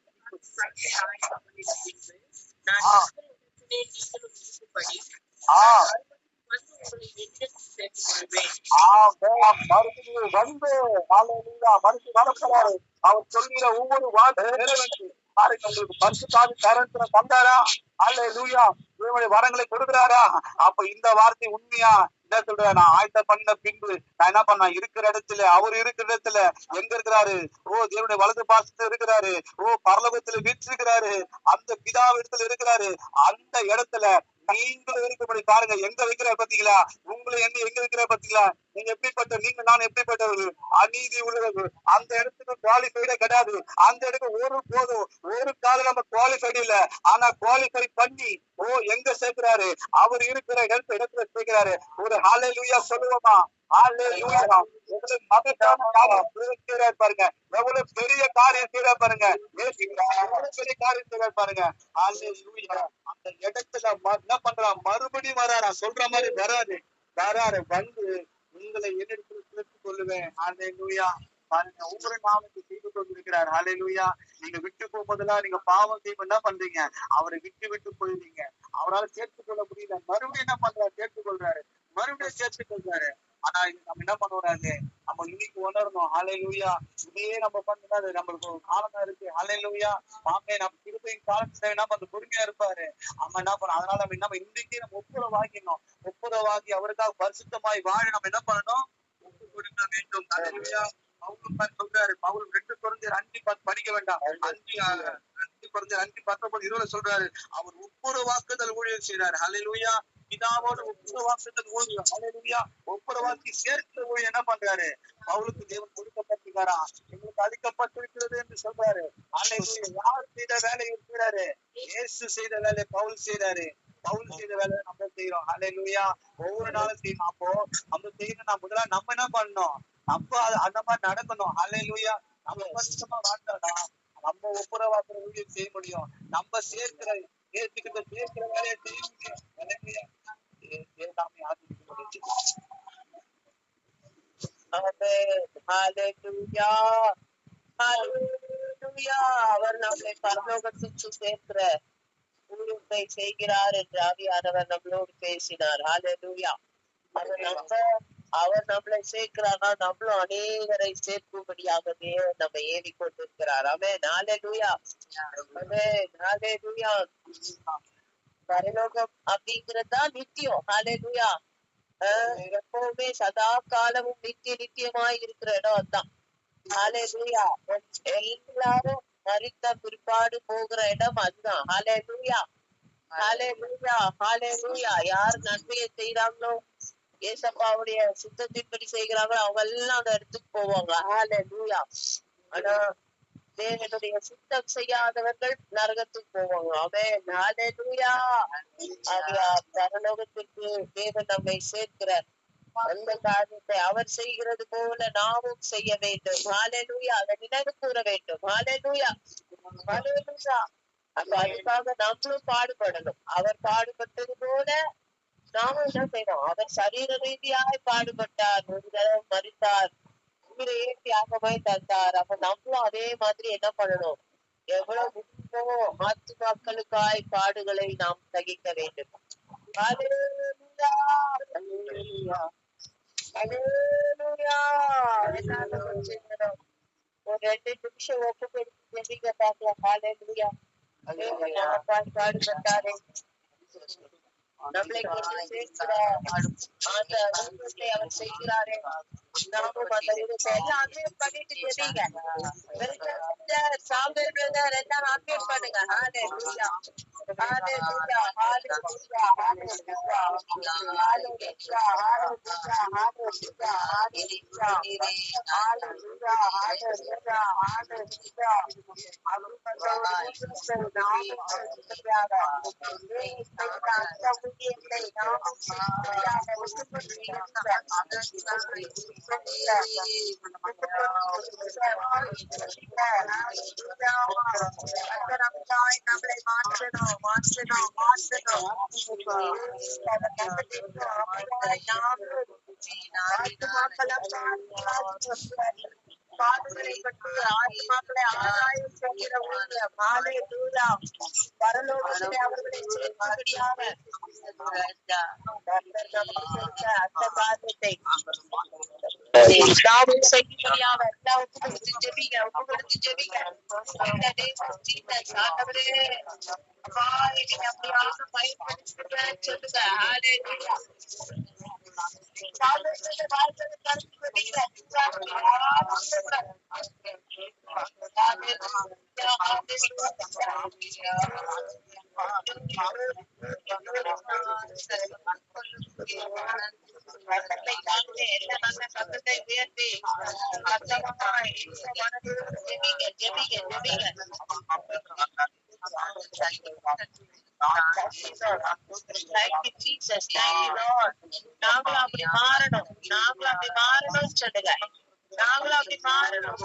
அவர் சொல்லுகிற ஒவ்வொரு வார்த்தை பாருங்க, உங்களுக்கு பரிசுத்தாவி தரத்துல தந்தாரா? அல்லேலூயா. தேவனுடைய வரங்களை கொடுக்கிறாரா? அப்ப இந்த வார்த்தை உண்மையா? என்ன சொல்ற, நான் ஆயத்த பண்ண பின்பு நான் என்ன பண்ண, இருக்கிற இடத்துல அவர் இருக்கிற இடத்துல எங்க இருக்கிறாரு? ஓ தேவனுடைய வலது பாசத்துல இருக்கிறாரு. ஓ பரலோகத்துல வீற்றிருக்கிறாரு. அந்த பிதாவு இடத்துல இருக்கிறாரு. அந்த இடத்துல நீங்களும் இருக்கும்படி பாருங்க, எங்க வைக்கிறார் பாத்தீங்களா? உங்களை எங்க வைக்கிறார் பாத்தீங்களா? நீங்க எப்படிப்பட்ட, நீங்க நான் எப்படிப்பட்டவர்கள்? அநீதி உள்ளவர்கள். அந்த இடத்துக்கு குவாலிஃபைடே கிடையாது. அந்த இடத்துக்கு ஒரு காலம் நம்ம குவாலிஃபைடு இல்ல. ஆனா குவாலிஃபை பண்ணி ஓ எங்க சேர்க்கிறாரு? அவர் இருக்கிற இடத்துல சேர்க்கிறாரு. ஒரு ஹல்லேலூயா சொல்லுவோமா? ஹல்லேலூயா. மகத்தான காரியம் செய்றார் பாருங்க, எவ்வளவு பெரிய காரியம் செய்றார் பாருங்க, எவ்வளவு பெரிய காரியம் செய்றார் பாருங்க. ஹல்லேலூயா. அந்த இடத்துல என்ன பண்றான்? மறுபடியும் வராரா? சொல்ற மாதிரி வராரு வந்து உங்களை என்னிடத்துல சேர்த்துக் கொள்ளுவேன். ஹல்லேலூயா. பாருங்க, ஒவ்வொரு நாளுக்கு செய்து கொண்டிருக்கிறார். ஹல்லேலூயா. நீங்க விட்டு போகும்போதெல்லாம் நீங்க பாவம் செய்ய என்ன பண்றீங்க? அவரை விட்டு போயிருவீங்க. அவரால் சேர்த்துக் கொள்ள முடியல. மறுபடியும் என்ன பண்றாரு? சேர்த்துக் கொள்றாரு. மறுபடியும் சேர்த்துக் கொள்றாரு. ஆனா நம்ம என்ன பண்ணுறாரு? நம்ம இன்னைக்கு உணரணும். ஹல்லேலூயா. இதையே நம்ம பண்ணாது, நம்மளுக்கு ஒரு காலமா இருக்கு. ஹல்லேலூயா. ஆமே. நம்ம கிருபையின் காலத்துல என்ன பண்ற, பொறுமையா இருப்பாரு. நம்ம என்ன பண்ணணும்? அதனால நம்ம இன்னைக்கு நம்ம ஒப்புரவாகி அவருக்காக பரிசுத்தமாய் வாழ நம்ம என்ன பண்ணணும்? ஒப்பு கொடுக்க வேண்டும். ஹல்லேலூயா. பவுல் சொல்றாரு, பவுல் 2 கொரிந்தியர் 5:10 படிக்க வேண்டாம். 2 கொரிந்தியர் 5:19 சொல்றாரு, அவர் ஒப்புரவாக்குதல் ஊழியம் செய்றாரு. ஹல்லேலூயா. பிதாவோடு ஒப்புரவாக்குதல் ஊழியம். ஹல்லேலூயா. ஒப்புரவாக்கி சேர்க்கிற ஊழியம் என்ன பண்றாரு? பவுலுக்கு தேவன் கொடுக்கப்பட்டிருக்காரா? எங்களுக்கு அளிக்கப்பட்டிருக்கிறது என்று சொல்றாரு. ஹல்லேலூயா. யார் செய்த வேலையை செய்றாரு? இயேசு செய்த வேலை பவுல் செய்றாரு. பவுல் செய்த வேலை நம்ம செய்யறோம். ஹல்லேலூயா. ஒவ்வொரு நாளும் செய்யணும். அப்போ நம்ம செய்யணும்னா முதல்ல நம்ம என்ன பண்ணணும்? நம்ம அந்த மாதிரி நடக்கணும். ஹல்லேலூயா. நம்ம பரிசுத்தமா வாழ்ந்தாதான் நம்ம ஒப்புரவாக்குற ஊழியம் செய்ய முடியும். நம்ம சேர்க்கிற வேலையை செய்ய முடியும். ஹல்லேலூயா. எல்லாமே ஆசீர்வதிக்க முடியும். ஹல்லேலூயா. ஹல்லேலூயா. அவர் நம்மை பரலோகத்துக்கு சேர்க்கிற ஊழியத்தை செய்கிறார் என்று ஆவியானவர் நம்மளோடு பேசினார். ஹல்லேலூயா. அவர் நம்மளை சேர்க்கிறாரா? நம்மளும் அநேகரை சேர்க்கும்படியாகவே நம்ம ஏவி கொண்டிருக்கிறார். ஆமென். ஹல்லேலூயா. ஆமென். ஹல்லேலூயா. பரலோகம் அப்படிங்கறதுதான் நித்தியம். ஹல்லேலூயா. எப்பவுமே சதா காலமும் நித்தியமாய் இருக்கிற இடம் அதுதான். ஹல்லேலூயா. எல்லாரும் மரித்த பிற்பாடு போகிற இடம் அதுதான். ஹல்லேலூயா. ஹல்லேலூயா. ஹல்லேலூயா. யார் நன்மையை செய்யறாங்களோ, ஏசப்பாவுடைய சித்தத்தின்படி செய்கிறாங்களோ, அவங்க எல்லாம் அந்த இடத்துக்கு போவாங்க. ஹல்லேலூயா. ஆனா தேவனுடைய சித்தம் செய்யாதவர்கள் நரகத்துக்கு போவாங்க. ஆமென். ஹல்லேலூயா. பரலோகத்திற்கு தேவன் நம்மை சேர்க்கிறார். அந்த காரியத்தை அவர் செய்கிறது போல நாமும் செய்ய வேண்டும். ஹல்லேலூயா. அதை நினைவு கூற வேண்டும். ஹல்லேலூயா. ஹல்லேலூயா. அப்ப அதுக்காக நம்மளும் பாடுபடணும். அவர் பாடுபட்டது போல நாமும் என்ன செய்யணும்? அவர் சரீர ரீதியாய் பாடுபட்டார், ஒரு தடவை மரித்தார், உயிரையே தியாகமாய் தந்தார். அப்ப நம்மளும் அதே மாதிரி என்ன பண்ணணும்? எவ்வளவு முடியுமோ ஆத்துமாக்களுக்காய் பாடுகளை நாம் சகிக்க வேண்டும். ஹல்லேலூயா. ஹல்லேலூயா. ஹல்லேலூயா. எல்லாரும் செய்யணும். ஒரு 2 நிமிஷம் ஒப்பு கொடுத்து ஜெபிக்க பார்க்கலாம். ஹல்லேலூயா. நமக்காய் பாடுபட்டாரே, நம்மளை கொண்டு சேர்க்கிறார். அந்த ஊழியத்தை அவர் செய்கிறாரே, நாமும் அந்த ஊழியத்தை எல்லாமே பண்ணிட்டு ஜெபிங்க. சாமுவேல் பிரதர் எல்லாரும் அன்மியூட் பண்ணுங்க. ஹalleluya ஹalleluya ஹalleluya ஹalleluya ஹalleluya ஹalleluya ஹalleluya ஹalleluya ஹalleluya நம்மளை மாற்றணும் மாற்றணும் மாற்றணும் பாடுகளை பற்றி ஆத்மாக்களை ஆதாயம் செய்கிற ஊழியம். ஹalleluya பரலோகத்திலே அவர்களை சேர்க்கும்படியாக அந்த காரியத்தை நாமும் செய்யும்படியாக எல்லா ஒப்பு கொடுத்து ஜெபிங்க, ஒப்பு கொடுத்து ஜெபிங்க. ஆண்டவரே அப்பா என்னை அப்படியாக பயன்படுத்துங்க சொல்லுங்க. ஹalleluya சத்தத்தை உயர்த்தி ஜெபிங்க ஜெபிங்க. நாங்களும் அப்படி மாறணும், நாங்களும் அப்படி மாறணும் சொல்லுங்க. நாங்களும் அப்படி மாறணும்,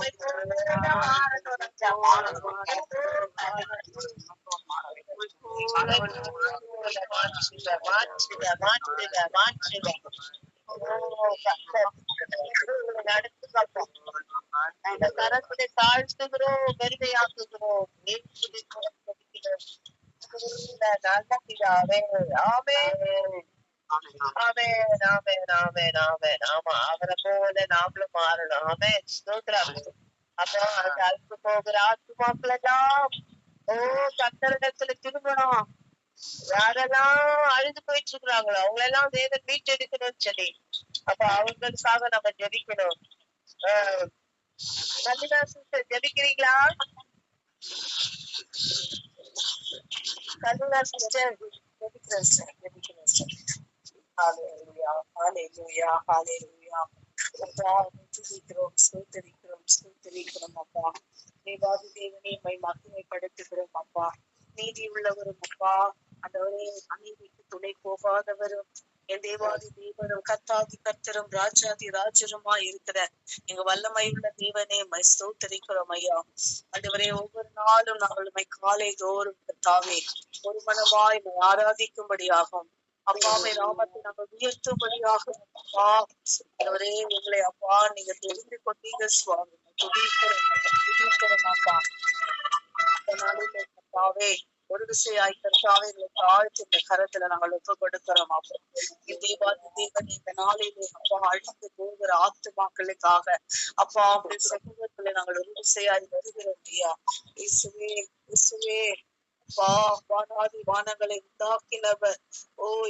கரத்தை தாழ்த்துகிறோம், வெறுமையாக்குகிறோம். நல்ல பிதாவே ஆமென் ஆமென் ஆமென் ஆமென் ஆமென். ஆமா அவரை போல நாமளும் மாறணும். ஆமென் ஸ்தோத்திரம். அப்புறம் அந்த அழுத்து போகிற ஆத்துமாக்கள் எல்லாம் கர்த்தரிடத்துல திரும்பணும். யாரெல்லாம் அழுது போயிட்டு இருக்கிறாங்களோ அவங்களெல்லாம் தேவன் மீட்டெடுக்கணும்னு சொல்லி அப்ப அவங்களுக்காக நம்ம ஜெபிக்கணும். கல்லிதா சிஸ்டர் ஜெபிக்கிறீங்களா? கல்லிதா சிஸ்டர் ஜெபிக்கிறேன் சார். ஹalleluya ஹalleluya ஹalleluya. அப்பா துதிக்கிறோம், ஸ்தோத்திரிக்கிறோம், ஸ்தோத்திரிக்கிறோம் அப்பா. தேவாதி தேவனே மகிமைப்படுத்துகிறோம் அப்பா. நீதி உள்ளவரும் அப்பா, ஆண்டவரே அநீதிக்கு துணை போகாதவரும் என் தேவாதி தேவனும் கர்த்தாதி கர்த்தரும் ராஜாதி ராஜருமா இருக்கிற எங்க வல்லமையுள்ள தேவனே ஸ்தோத்திரிக்கிறோம் ஐயா. ஆண்டவரே ஒவ்வொரு நாளும் நாங்கள் காலை தோறும் கர்த்தாவே ஒரு மனமாய் ஆராதிக்கும்படியாகும் அப்பாவை நாமத்தை நாங்கள் உயர்த்தும்படியாகும் அப்பா. ஆண்டவரே எங்களை அப்பா நீங்க தெரிந்து கொண்டீங்க சுவாமி. துதிக்கிறோம் அப்பா. கர்த்தாவே ஒரு விசையாய் கர்த்தாவே எங்களை தாழ்த்தி இந்த கரத்துல நாங்கள் ஒப்பு கொடுக்கிறோம் அப்பா. தேவாதி தேவன் இந்த நாளிலே அப்பா அழிந்து போகிற ஆத்துமாக்களுக்காக அப்பா அப்படி சமூகத்துல நாங்கள் ஒரு விசையாய் வருகிறோம் ஐயா. இயேசுவே இயேசுவே வானாதி வானங்களை உண்டாக்கினவர்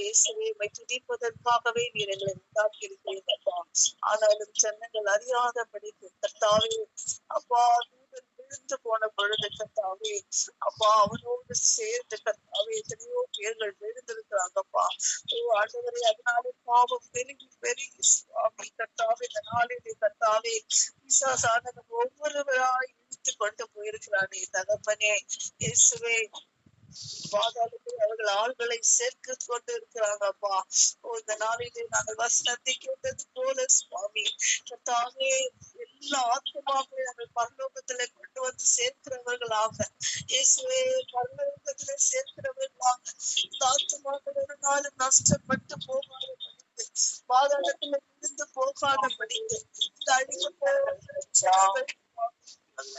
இயேசுவே துதிப்பதற்காகவே நீர் எங்களை உண்டாக்கி இருக்கிறீங்கப்பா. ஆனாலும் ஜனங்கள் அறியாதபடிக்கு கர்த்தாவே அப்பா விழுந்து போன பொழுது கர்த்தாவே அப்பா அவனோடு சேர்ந்து கர்த்தாவே எத்தனையோ பேர்கள் விழுந்திருக்கிறாங்கப்பா. ஆண்டவரே அதனாலே பாவம் பெருகி பெருகி சுவாமி கர்த்தாவே இந்த நாளிலே கர்த்தாவே பிசாசானவன் ஒவ்வொருவராய் இழுத்து கொண்டு போயிருக்கிறானே தகப்பனே. இயேசுவே பாதாளத்தில் அவர்கள் ஆள்களை சேர்த்து கொண்டு இருக்கிறாங்கப்பா. இந்த நாளிலே நாங்கள் வசனத்தை கேட்டது போல சுவாமி கர்த்தாவே எல்லா ஆத்மாக்களையும் நாங்கள் பரலோகத்துல கொண்டு வந்து சேர்க்கிறவர்களாக இயேசுவே பரலோகத்துல சேர்க்கிறவர்களாக இந்த ஆத்மாக்கள் ஒரு நாளும் நஷ்டப்பட்டு போகாத படித்து பாதாளத்துல விழுந்து போகாத படித்து இந்த அழிவு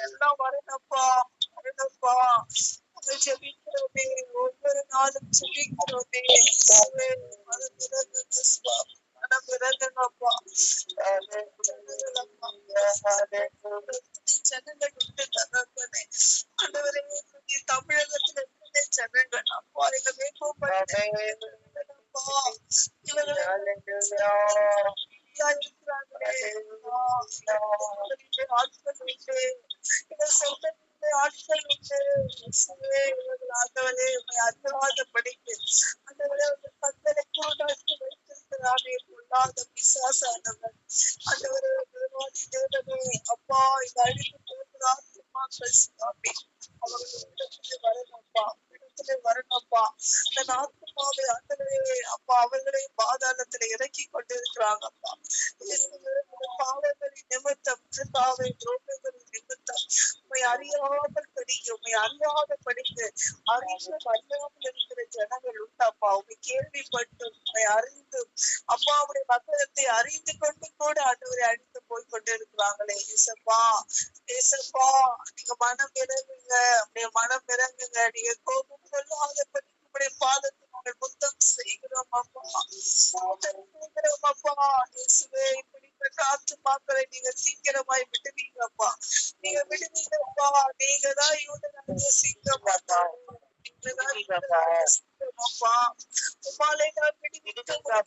எல்லாம் வரணும்ப்பா வரணும்ப்பா. ஜெபிக்கிறோமே ஒவ்வொரு நாளும் ஜெபிக்கிறோமே மனமிறங்கப்பா. ஜனங்கள் உண்டு தகப்பனே. ஆண்டவரே தமிழகத்துல இருந்த ஜனங்கள் அப்பா எங்க வேப்பப்பா இவங்களை அழிந்து போகிற ஆத்துமாக்கள் சுவாமி அவர்களிடத்திலே வரணும்ப்பா, இடத்திலே வரணும்ப்பா. அந்த ஆத்துமாவை ஆண்டவரே அப்பா அவர்களை பாதாளத்துல இறக்கி கொண்டிருக்கிறாங்கப்பா. பாவங்களின் நிமித்தம் கிருபாவை துரோகங்களின் நிமித்தம் உண்மை அறியாமல் படிக்க உண்மை அறியாத படிக்க அறியாமல் இருக்கிற ஜனங்கள் உண்டாப்பா. உண்மை கேள்விப்பட்டு உண்மை அறிந்து அப்பாவுடைய வசனத்தை அறிந்து கொண்டு கூட ஆண்டவரை அழித்து போய் கொண்டு இருக்கிறாங்களே. ஏசப்பா ஏசப்பா நீங்க மனம் இறங்குங்க, அப்படியே மனம் இறங்குங்க. நீங்க கோபம் கொள்ளாதபடி உங்களுடைய பாதத்தை நாங்கள் புத்தம் செய்கிறோம் அப்பா, செய்கிறோம் அப்பா. இயேசுவே இப்படிப்பட்ட ஆத்துமாக்களை நீங்க சீக்கிரமாய் விடுவீங்கப்பா, நீங்க விடுவீங்கப்பா. நீங்க தான் யூதனாகிய சீக்கிரமாப்பா, அப்பா உமாலை நான் விடுவிக்கப்பா.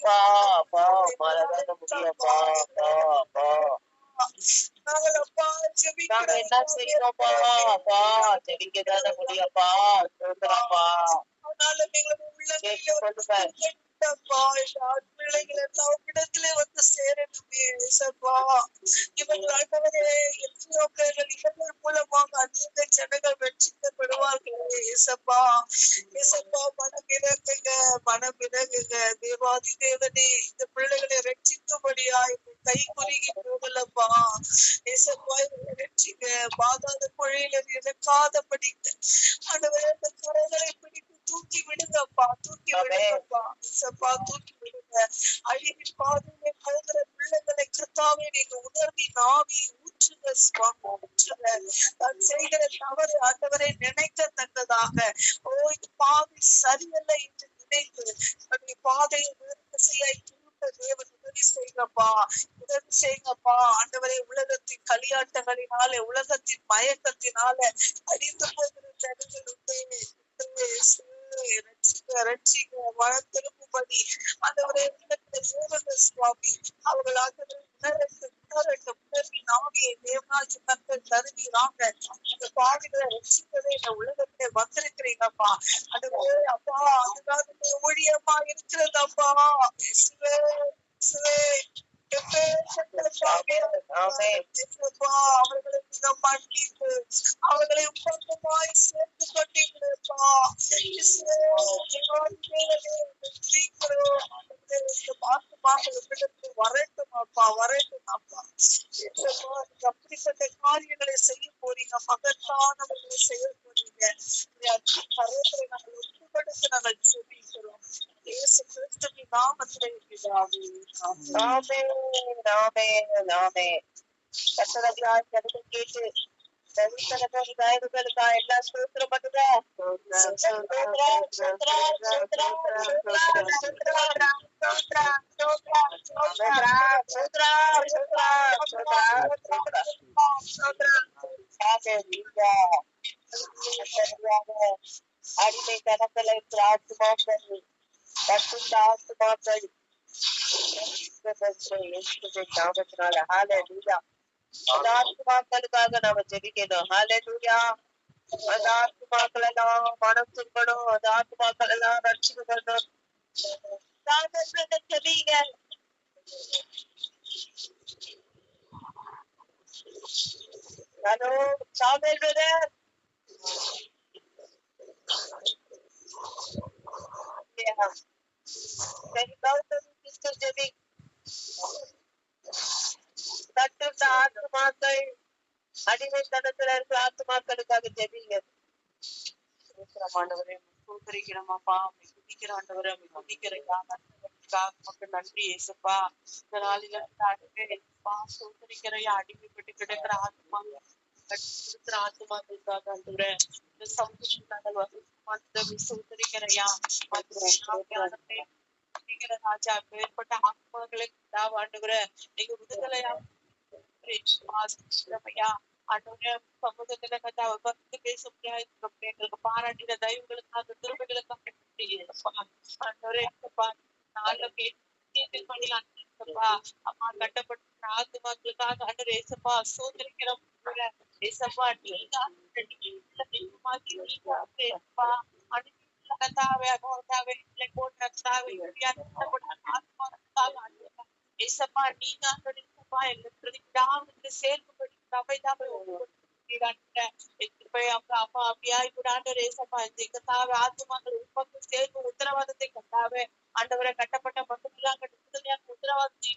நாங்கள் அப்பா நாங்க என்ன செய்யறோம்ப்பா? அப்பா ஜெபிக்கதான முடியப்பா. சொல்றப்பா பிள்ளைகள் எல்லாம் இடத்திலே வந்து சேரணுமே ஏசப்பா. இவர்கள் ஆண்டவரே எத்தனையோ பேர்கள் இவர்கள் மூலமாக அநேக ஜனங்கள் ரட்சிக்கப்படுவார்களே ஏசப்பா. ஏசப்பா மனம் இறங்குங்க, மனம் இறங்குங்க தேவாதி தேவனே. இந்த பிள்ளைகளை ரட்சிக்கும்படியாய் கை குறுகி போகலப்பா ஏசப்பா. இவர்களை ரட்சிங்க, பாதாத குழையில இறக்காதபடி ஆண்டவரே அந்த கரைகளை பிடித்து தூக்கி விடுங்கப்பா, தூக்கி விடுங்கப்பா ஏசப்பா, தூக்கி விடுங்க. அழிவின் பாதையிலே போகிற பிள்ளைகளை கிருத்தாவே நீங்க உணர்வி நாவி ஊற்றுங்க சுவாமி, ஊற்றுங்க. நான் செய்கிற தவறு ஆண்டவரை நினைக்கத்தக்கதாக ஓ இந்த பாதை சரியல்ல என்று நினைத்து அந்த பாதையை வேறு திசையாய் திரும்ப தேவன் உதவி செய்யப்பா, உதவி செய்யப்பா ஆண்டவரை. உலகத்தின் களியாட்டங்களினாலே உலகத்தின் மயக்கத்தினால அடிந்து போகிற ஜனங்கள் உண்டு. ரட்சிக்க ரட்சிக்க மனம் திரும்பும்படி ஆண்டவரே சுவாமி அவர்கள் ஆண்டவரை உணரட்டும் உணரட்டும். உணர்வி நாவியை தேவனாகி மக்கள் தருகிறாங்க. அந்த பாவிகளை ரட்சிக்கவே இந்த உலகத்திலே வந்திருக்கிறீங்கப்பா. அது அப்பா அதுக்காக ஊழியமா இருக்கிறதப்பா. அவர்களை மிக மன்னித்து அவர்களை உப்பந்தமாய் சேர்த்து கொண்டீங்களேப்பா. வரட்டும் அப்பா, வரட்டும் அப்பா. அப்படிப்பட்ட காரியங்களை செய்ய போறீங்க, மகத்தானவர்களை செய்ய போறீங்க. கருவறை நாங்கள் ஒப்புக்கொடுத்து நாங்கள் ஜெபிக்கிறோம் இயேசு கிறிஸ்துவின் நாமத்திலே பிதாவே. ஆமென், ஆமென், ஆமென். கர்த்தரடியாய் ஜெபத்தை கேட்டு தயவுகளுக்கா எல்லா ஸ்தோத்திரம் பண்ணுங்க. அடிமை தனங்களை ஆத்துமாக்கள் பரிசுத்த ஆத்துமாக்கள் நாமத்தினால ஹல்லேலூயா. அந்த ஆத்துமாக்களுக்காக நாம ஜெபிக்கணும். ஹல்லேலூயா. அந்த ஆத்துமாக்கள் எல்லாம் மனம் திரும்பணும், அந்த ஆத்துமாக்கள் எல்லாம் ரட்சிக்கப்படணும். ஜெபிங்க. Hello Samuel brother. ஜெபி தட்டுத்த ஆத்துமாக்கள் அடிமைத்தனத்துல இருக்கிற ஆத்துமாக்களுக்காக ஜெபிங்க. ஆண்டவரே சோதரிக்கிறோமாப்பா, துதிக்கிற ஆண்டவரை துதிக்கிற மக்கள் நன்றி ஏசப்பா. இந்த நாளில சோதரிக்கிற அடிமைப்பட்டு கிடக்கிற ஆத்மாக்கள் இருக்கிற ஆத்மாக்களுக்காக ஆண்டவரே இந்த சமூகத்தில் நாங்கள் வசதி சோதரிக்கிறையா ராஜா மேற்பட்ட ஆத்மாக்களை ஆண்டவரை நீங்க விடுதலையா ஆண்டவரே சமூகத்துல கதாவை பத்து பேச முடியாது எங்களுக்கு பாராட்டின தயவுகளுக்காக திருமைகளுக்காக ஆண்டவரே நாலு பேர் பண்ணி அம்மா கட்டப்பட்ட ஆத்துமாக்களுக்காக ஆண்டவர் ஏசப்பா சோதரிக்கிறோம் ஏசப்பா நீங்க செயல்படி நம்மை தான் அப்பா அப்படியாய் கூட ஆண்டவரே சப்பா இந்த கத்தாவே ஆத்துமாக்கள் உண்மைக்கு சேர்ந்து உத்தரவாதத்தை கத்தாவே ஆண்டவரை கட்டப்பட்ட மக்கள் உத்தரவாதத்தை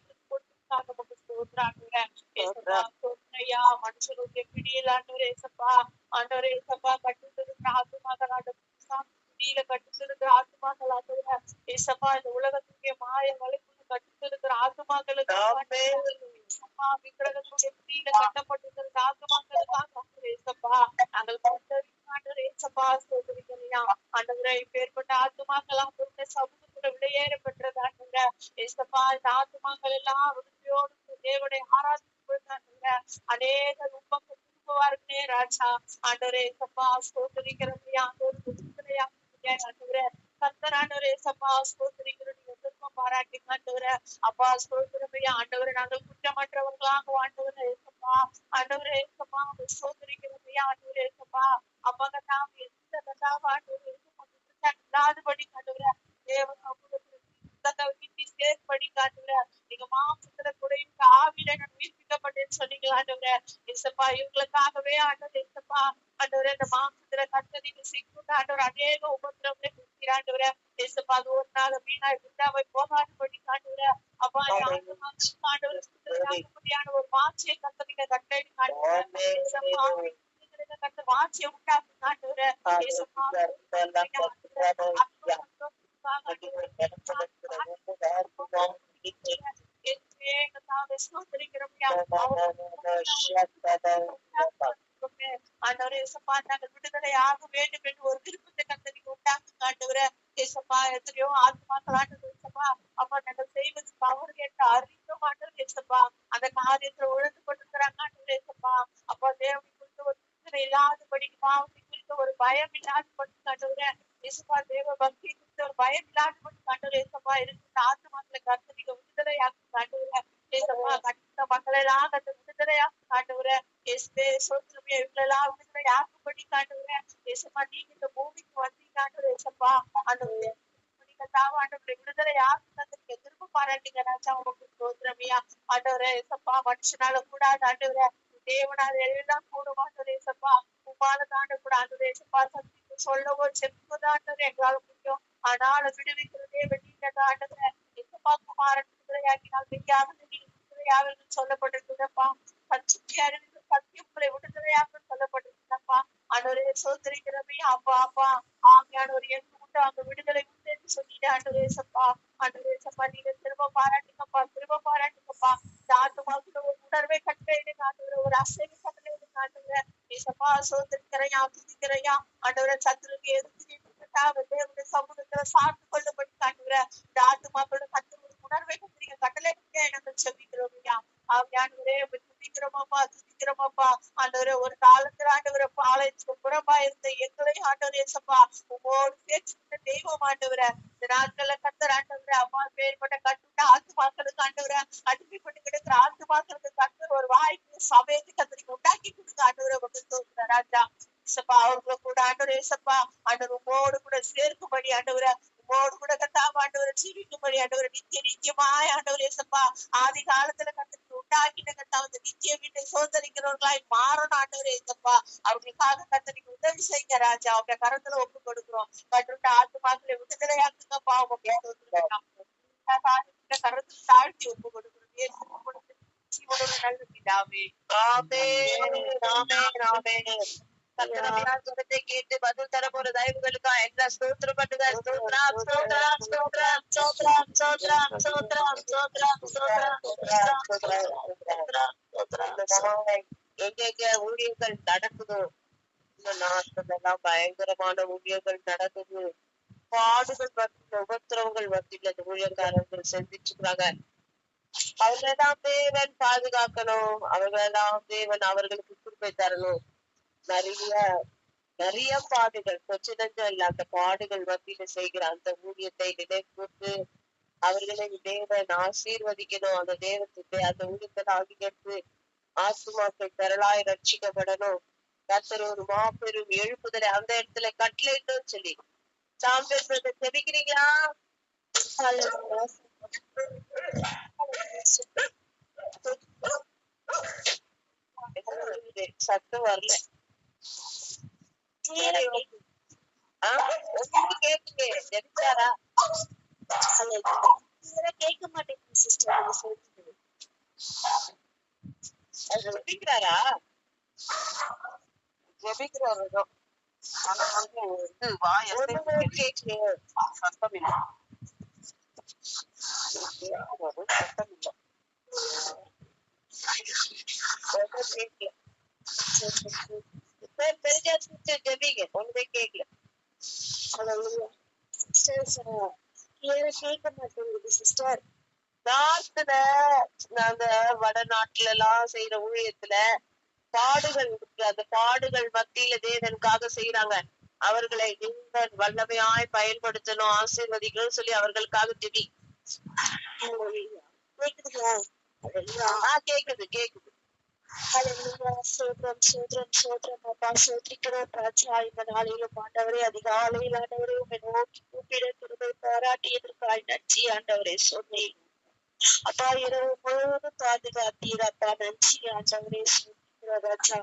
மனுஷனுடைய பிடியில் ஆண்டவரே சப்பா ஆண்டவரே சப்பா கட்டுத்திருக்கிற ஆத்துமாக்கள் ஆண்டவீல கட்டுத்திருக்கிற ஆத்துமாக்கள் ஆண்டவர ஏசப்பா இந்த உலகத்துடைய மாய வலைக்குள்ள கட்டுத்திருக்கிற ஆத்துமாக்களுக்கு விக்கிரகத்துடைய பிடியில கட்டப்பட்டிருக்கிற ஆத்துமாக்களுக்காக ஏசப்பா நாங்கள் ஏசப்பா சொல்லியா ஆண்டவரை பேர்பட்ட ஆத்துமாக்கள் ஆண்டவருடைய சமூகத்துல விளையேற பெற்றது ஆண்டவர ஏசப்பா இந்த ஆத்துமாக்கள் எல்லாம் விரும்பியோடு தேவனை ஆராதித்து அநேக ரூபம் திரும்புவார்களே ராஜா ஆண்டவரே சப்பா ஸ்தோத்திரிக்கிறதையா ஆண்டவரே கர்த்தர் ஆண்டவரே சப்பா ஸ்தோத்திரிக்கிறது விருப்பம் பாராட்டி ஆண்டவரே அப்பா ஸ்தோத்திரமையா ஆண்டவரை நாங்கள் குற்றமற்றவர்களாக ஆண்டவரே சப்பா ஆண்டவரே சப்பா ஸ்தோத்திரிக்கிறதையா ஆண்டவரே சப்பா அப்பா கட்டாம எந்த கட்டாம ஆண்டவரே இல்லாதபடி ஆண்டவரே தேவ படி காட்டுற நீங்க மாசத்துல கூட ஆவியில நான் உயிர்ப்பிக்கப்பட்டேன்னு சொன்னீங்களா ஆண்டவரே இசப்பா இவங்களுக்காகவே ஆண்டவர் இசப்பா ஆண்டவரே இந்த மாசத்துல கத்ததிக்கு சிக்குண்டு ஆண்டவர் அநேக உபத்திரவங்களை கொடுக்கிறாண்டவரே இசப்பா அது ஒரு நாள் வீணா விட்டாவை போகாதபடி காட்டுற அப்பா ஆண்டவரையான ஒரு வாட்சியை கத்ததிக்க கட்டளை காட்டுற கட்ட வாட்சியை உண்டாக்கு காட்டுற இசப்பா விடுதலையாக வேண்டும் என்று ஒரு விருப்பத்தை கத்தரிக்கு உண்டாக்கு காட்டுகிற ஏசப்பா எத்தனையோ ஆத்மாக்கள் ஆண்டவரேசப்பா அப்பா நாங்கள் செய்வது தவறு என்று அறிந்த மாட்டோம் ஏசப்பா அந்த காரியத்துல உழந்து கொண்டிருக்கிறாங்க ஆண்டவரேசப்பா அப்பா தேவனை குறித்து ஒரு விடுதலை இல்லாதபடிக்கு பாவத்தை குறித்து ஒரு பயம் இல்லாதபடி காட்டுகிற ஏசப்பா தேவ பக்தி குறித்து ஒரு பயம் இல்லாதபடி காட்டுகிற ஏசப்பா இருக்கிற ஆத்மாக்களை கத்தரிக்க விடுதலையாக காட்டுகிற ஏசப்பா கட்ட மக்களெல்லாம் கத்த விடுதலையாக காட்டுகிற இயேசுவே சோத்திரமே இவங்களெல்லாம் விடுதலையாகும்படி காட்டுகிற ஏசப்பா நீங்க இந்த பூமிக்கு வந்து காட்டுகிற ஏசப்பா அந்த விடுதலையாக திரும்ப பாராட்டுங்க ராஜா உங்களுக்கு சோத்திரமையா ஆண்டவரே ஏசப்பா மனுஷனால கூடாது ஆண்டவரே தேவனால எல்லாம் கூடுவாண்டவரே ஏசப்பா உமால தாண்ட கூட ஆண்டவரே ஏசப்பா சத்தியத்தை சொல்லவோ செப்பதோ ஆண்டவரே எங்களால முடியும் ஆனால விடுவிக்கிறதே வெளியிட்டது ஆண்டவரே ஏசப்பா குமாரன் விடுதலையாக்கினால் விடுதலையாக சொல்லப்பட்டிருக்குதப்பா சத்தியங்களை விடுதலையாக சொல்லப்பட்டிருக்குதப்பா ஆண்டவரே சோதரிக்கிறமே அப்பா அப்பா ஆமையான ஒரு எண்ணம் உண்டு அங்க விடுதலை உண்டு என்று சொல்லிட்டு ஆண்டவரே சப்பா ஆண்டவரே சப்பா நீங்க திரும்ப பாராட்டுங்கப்பா இந்த ஆத்மாவுக்கு ஒரு உணர்வை கட்டளையிடு காட்டுகிற ஒரு அசைவை கட்டளையிடு காட்டுகிற ஏசப்பா சோதரிக்கிறையா துதிக்கிறையா ஆண்டவரை சத்துருக்கு எதிர்த்து தேவனுடைய சமூகத்துல சார்ந்து கொள்ளும்படி காட்டுகிற இந்த ஆத்மாக்களோட கத்து ஒரு உணர்வை கட்டுறீங்க கட்டளைக்கு நாங்கள் செபிக்கிறோம் ஆவியானவரே துதிக்கிறோமாப்பா ஆண்டவரே ஒரு காலத்துல ஆண்டவரை பாளையத்துக்கு புறம்பா இருந்த எங்களை ஆண்டவரே சப்பா உங்களோடு பேச்சு தெய்வம் ஆண்டவரை இந்த நாட்கள்ல கத்தர் ஆண்டவரை அம்மா பேர்பட்ட கட்டுட்ட ஆத்துமாக்களுக்கு ஆண்டவரை அடிமைப்பட்டு கிடக்கிற ஆத்துமாக்களுக்கு கத்தர் ஒரு வாய்ப்பு சபையத்தை கத்தரிக்கு உண்டாக்கி கொடுங்க ஆண்டவரை வந்து ராஜா சப்பா அவர்களை கூட ஆண்டவரே சப்பா ஆண்டவர் உங்களோடு கூட சேர்க்கும்படி ஆண்டவரை உங்களோடு கூட கத்தாம ஆண்டவரை ஜீவிக்கும்படி ஆண்டவரை நித்தியமாய் ஆண்டவரே சப்பா ஆதி காலத்துல கத்தருக்கு உண்டாக்கின கத்தாவது நித்திய வீட்டை சோதரிக்கிறவர்களாய் மாறணும் ஆண்டவரே சப்பா அவர்களுக்காக கத்தருக்கு உதவி செய்யுங்க ராஜா அவங்க கரத்துல ஒப்பு கொடுக்குறோம் கட்டுட்ட ஆத்துமாக்களை விடுதலையாக்குங்கப்பா அவங்க கரத்துல தாழ்த்தி ஒப்பு கொடுக்குறோம் நல்ல பிதாவே கேட்டு பதில் தர போற தயவுகளுக்கா எல்லா ஸ்தோத்திரப்பட்டுங்க எங்க ஊழியர்கள் நடக்குதோ இந்த நாட்களெல்லாம் பயங்கரமான ஊழியர்கள் நடக்குது பாடுகள் மத்தியில உபத்திரவங்கள் மத்தியில இந்த ஊழியக்காரர்கள் செஞ்சிருக்கிறாங்க அவங்களெல்லாம் தேவன் பாதுகாக்கணும் அவங்களெல்லாம் தேவன் அவர்களுக்கு குறிப்பை தரணும் நிறைய பாடுகள் கொஞ்சம் இல்ல அந்த பாடுகள் மத்தியில செய்கிற அந்த ஊழியத்தை நினைக்கூர்ந்து அவர்களை தேவன் ஆசீர்வதிக்கணும் அந்த தேவத்துக்கு அந்த ஊழியத்தை ஆகியெடுத்து ஆத்துமாக்கள் திரளாய் ரட்சிக்கப்படணும் கர்த்தர் ஒரு மாபெரும் எழுப்புதலை அந்த இடத்துல கட்டளைன்னு சொல்லி சாம்பேஸ்வரத்தை செபிக்கிறீங்களா சத்தம் வரல. உங்களுக்கு கேக்குது ஜெபிச்சாரா? கேட்க மாட்டேங்குது சிஸ்டர். ஜெபிக்கிறாரா? ஜெபிக்கிறாரு. ஆனா வந்து வாய் கேட்கலையே, சத்தம் இல்லை. சத்தம் இல்லை. ஜெபிங்க, ஒன்றுமே கேட்கல. கேட்க மாட்டேங்குது சிஸ்டர். நாட்டுல நாங்க வடநாட்டுல எல்லாம் செய்யற ஊழியத்துல பாடுகள் இருக்கு. அந்த பாடுகள் மத்தியில தேவனுக்காக செய்யறாங்க. அவர்களை தேவன் வல்லமையாய் பயன்படுத்தணும், ஆசீர்வதிக்கணும்னு சொல்லி அவர்களுக்காக ஜெபி. கேக்குது கேக்குது. சோத்ரம் சோத்ரம் சோத்ரம் அப்பா, சோத்திக்கிறோம் ராஜா. இந்த நாளிலும் ஆண்டவரே, அதிகாலையில் ஆண்டவரே உண்மை நோக்கி கூப்பிட கிருபை பாராட்டியதற்காய் நன்றி ஆண்டவரே. சொன்னேன் அப்பா, இரவு முழுவதும் பாதுகாத்தீர் அப்பா, நன்றி ஆண்டவரே. ராஜா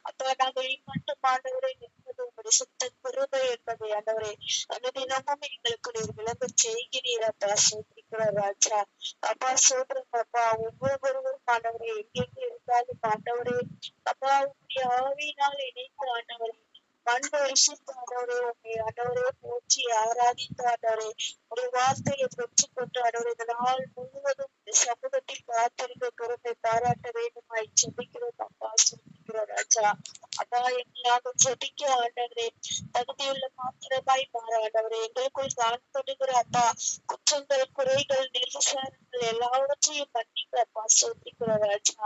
அப்பா, நாங்கள் மட்டும் ஆண்டவரை நிற்பது உங்களுடைய சுத்த கிருபை என்பதை ஆண்டவரே அனுதினமும் எங்களுக்கு நீர் விளங்க செய்கிறீர் அப்பா. சோதிக்கிறோம் ராஜா அப்பா. சோதரம் அப்பா, ஒவ்வொருவரும் ஆண்டவரே எங்கெங்க இருந்தாலும் ஆண்டவரே அப்பா, உங்களுடைய ஆவியினால் இணைத்து ஆண்டவரே மண் வருஷத்து ஆண்டவரே உண்மை ஆண்டவரே போற்றி ஆராதித்து ஆண்டவரே ஒரு வார்த்தையை பெற்றுக்கொண்டு ஆண்டவரே இந்த நாள் முழுவதும் சமூகத்தில் காத்திருக்க பொறுப்பை பாராட்ட வேண்டுமாய் ஜெபிக்கிறோம் அப்பா. சொல்லிக்கிறோம் ராஜா அப்பா, எங்களாக ஜெபிக்க ஆண்டவரே தகுதியுள்ள மாத்திரமாய் மாற ஆண்டவரே எங்களுக்குள் காணப்படுகிற அப்பா குற்றங்கள், குறைகள், நிர்விசாரங்கள் எல்லாவற்றையும் மன்னிக்க அப்பா. சொல்லிக்கிறோம் ராஜா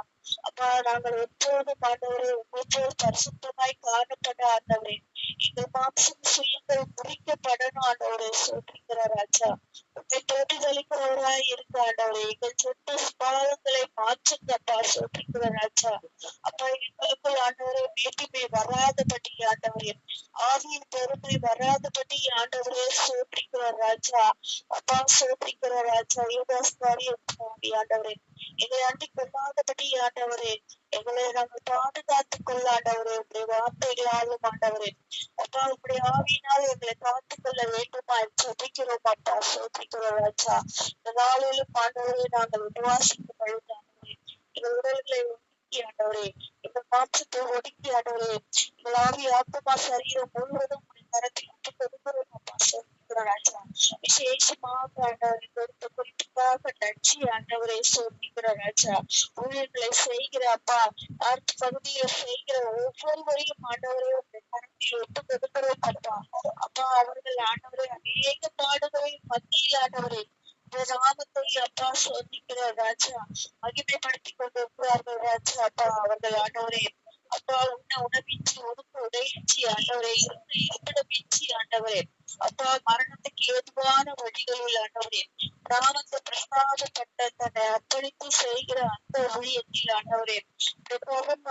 அப்பா, நாங்கள் எப்போதும் ஆண்டவரே ஒவ்வொரு பரிசுத்தமாய் காணப்பட ஆண்டவரே எங்கள் மாம்சம் சுயங்கள் முறிக்கப்படணும் ஆண்டவரே. சொல்லிக்கிற ராஜா உண்மை தோற்றுதலிக்கிறவராய் இருக்க ஆண்டவரே எங்கள் சொந்த பாவங்களை மாற்றுங்கப்பா. சொல்லிக்கிற ராஜா அப்பா, எங்களுக்குள் ஆண்டவரே மேட்டுமை வராதபடி ஆண்டவரே ஆவியின் பெருமை வராதபடி ஆண்டவரே. சொல்லிக்கிற ராஜா அப்பா, சொல்லிக்கிற ராஜா ஆண்டவரே எங்களை அண்டிக் கொள்ளாதபடி ஆண்டவரே எங்களை நாங்கள் பாதுகாத்துக் கொள்ள ஆண்டவரே உங்களுடைய வார்த்தைகளாலும் ஆண்டவரே அப்பா, உங்களுடைய ஆவியினால் எங்களை காத்துக் கொள்ள வேண்டுமா ஜெபிக்கிறோம் அப்பா. சோதிக்கிறோம் ராஜா இந்த நாளிலும் ஆண்டவரே நாங்கள் உபவாசிக்க பழுது ஆண்டவரே எங்கள் உடல்களை ஒடுக்கி ஆண்டவரே எங்கள் மாற்றத்தை ஒடுக்கி ஆண்டவரே எங்கள் ஆவி ஆத்மா சரீரம் முழுவதும் கரத்தில் விட்டு கொடுக்கிறோம் அப்பா. சோதிக்கிறோம் ராஜா விசேஷமாக ஆண்டவரை கொடுத்த குறிப்புக்காக நன்றி ஆண்டவரை. சோதிக்கிறோம் ராஜா ஊழியர்களை செய்கிற அப்பா அடுத்த பகுதியில செய்கிற ஒவ்வொருவரையும் ஆண்டவரே உங்களுடைய கரத்தில் விட்டு கொடுக்கிறோம் அப்பா. அப்பா, அவர்கள் ஆண்டவரை அநேக பாடுகளை மத்தியில் ஆண்டவரை நாமத்தை அப்பா சோதிக்கிற ராஜா மகிமைப்படுத்திக் கொண்டு இருக்கிறார்கள் ராஜா அப்பா. அவர்கள் ஆண்டவரே அப்பா உணவின்றி ஒதுக்க உடையின்றி ஆண்டவரே இருப்பிடமின்றி ஆண்டவரே அப்பா மரணத்துக்கு ஏதுவான வழிகளில் ஆண்டவரே நாமத்தை பிரசாதப்பட்ட தன்னை அர்ப்பணித்து செய்கிற அந்த ஊழியத்தில் ஆண்டவரே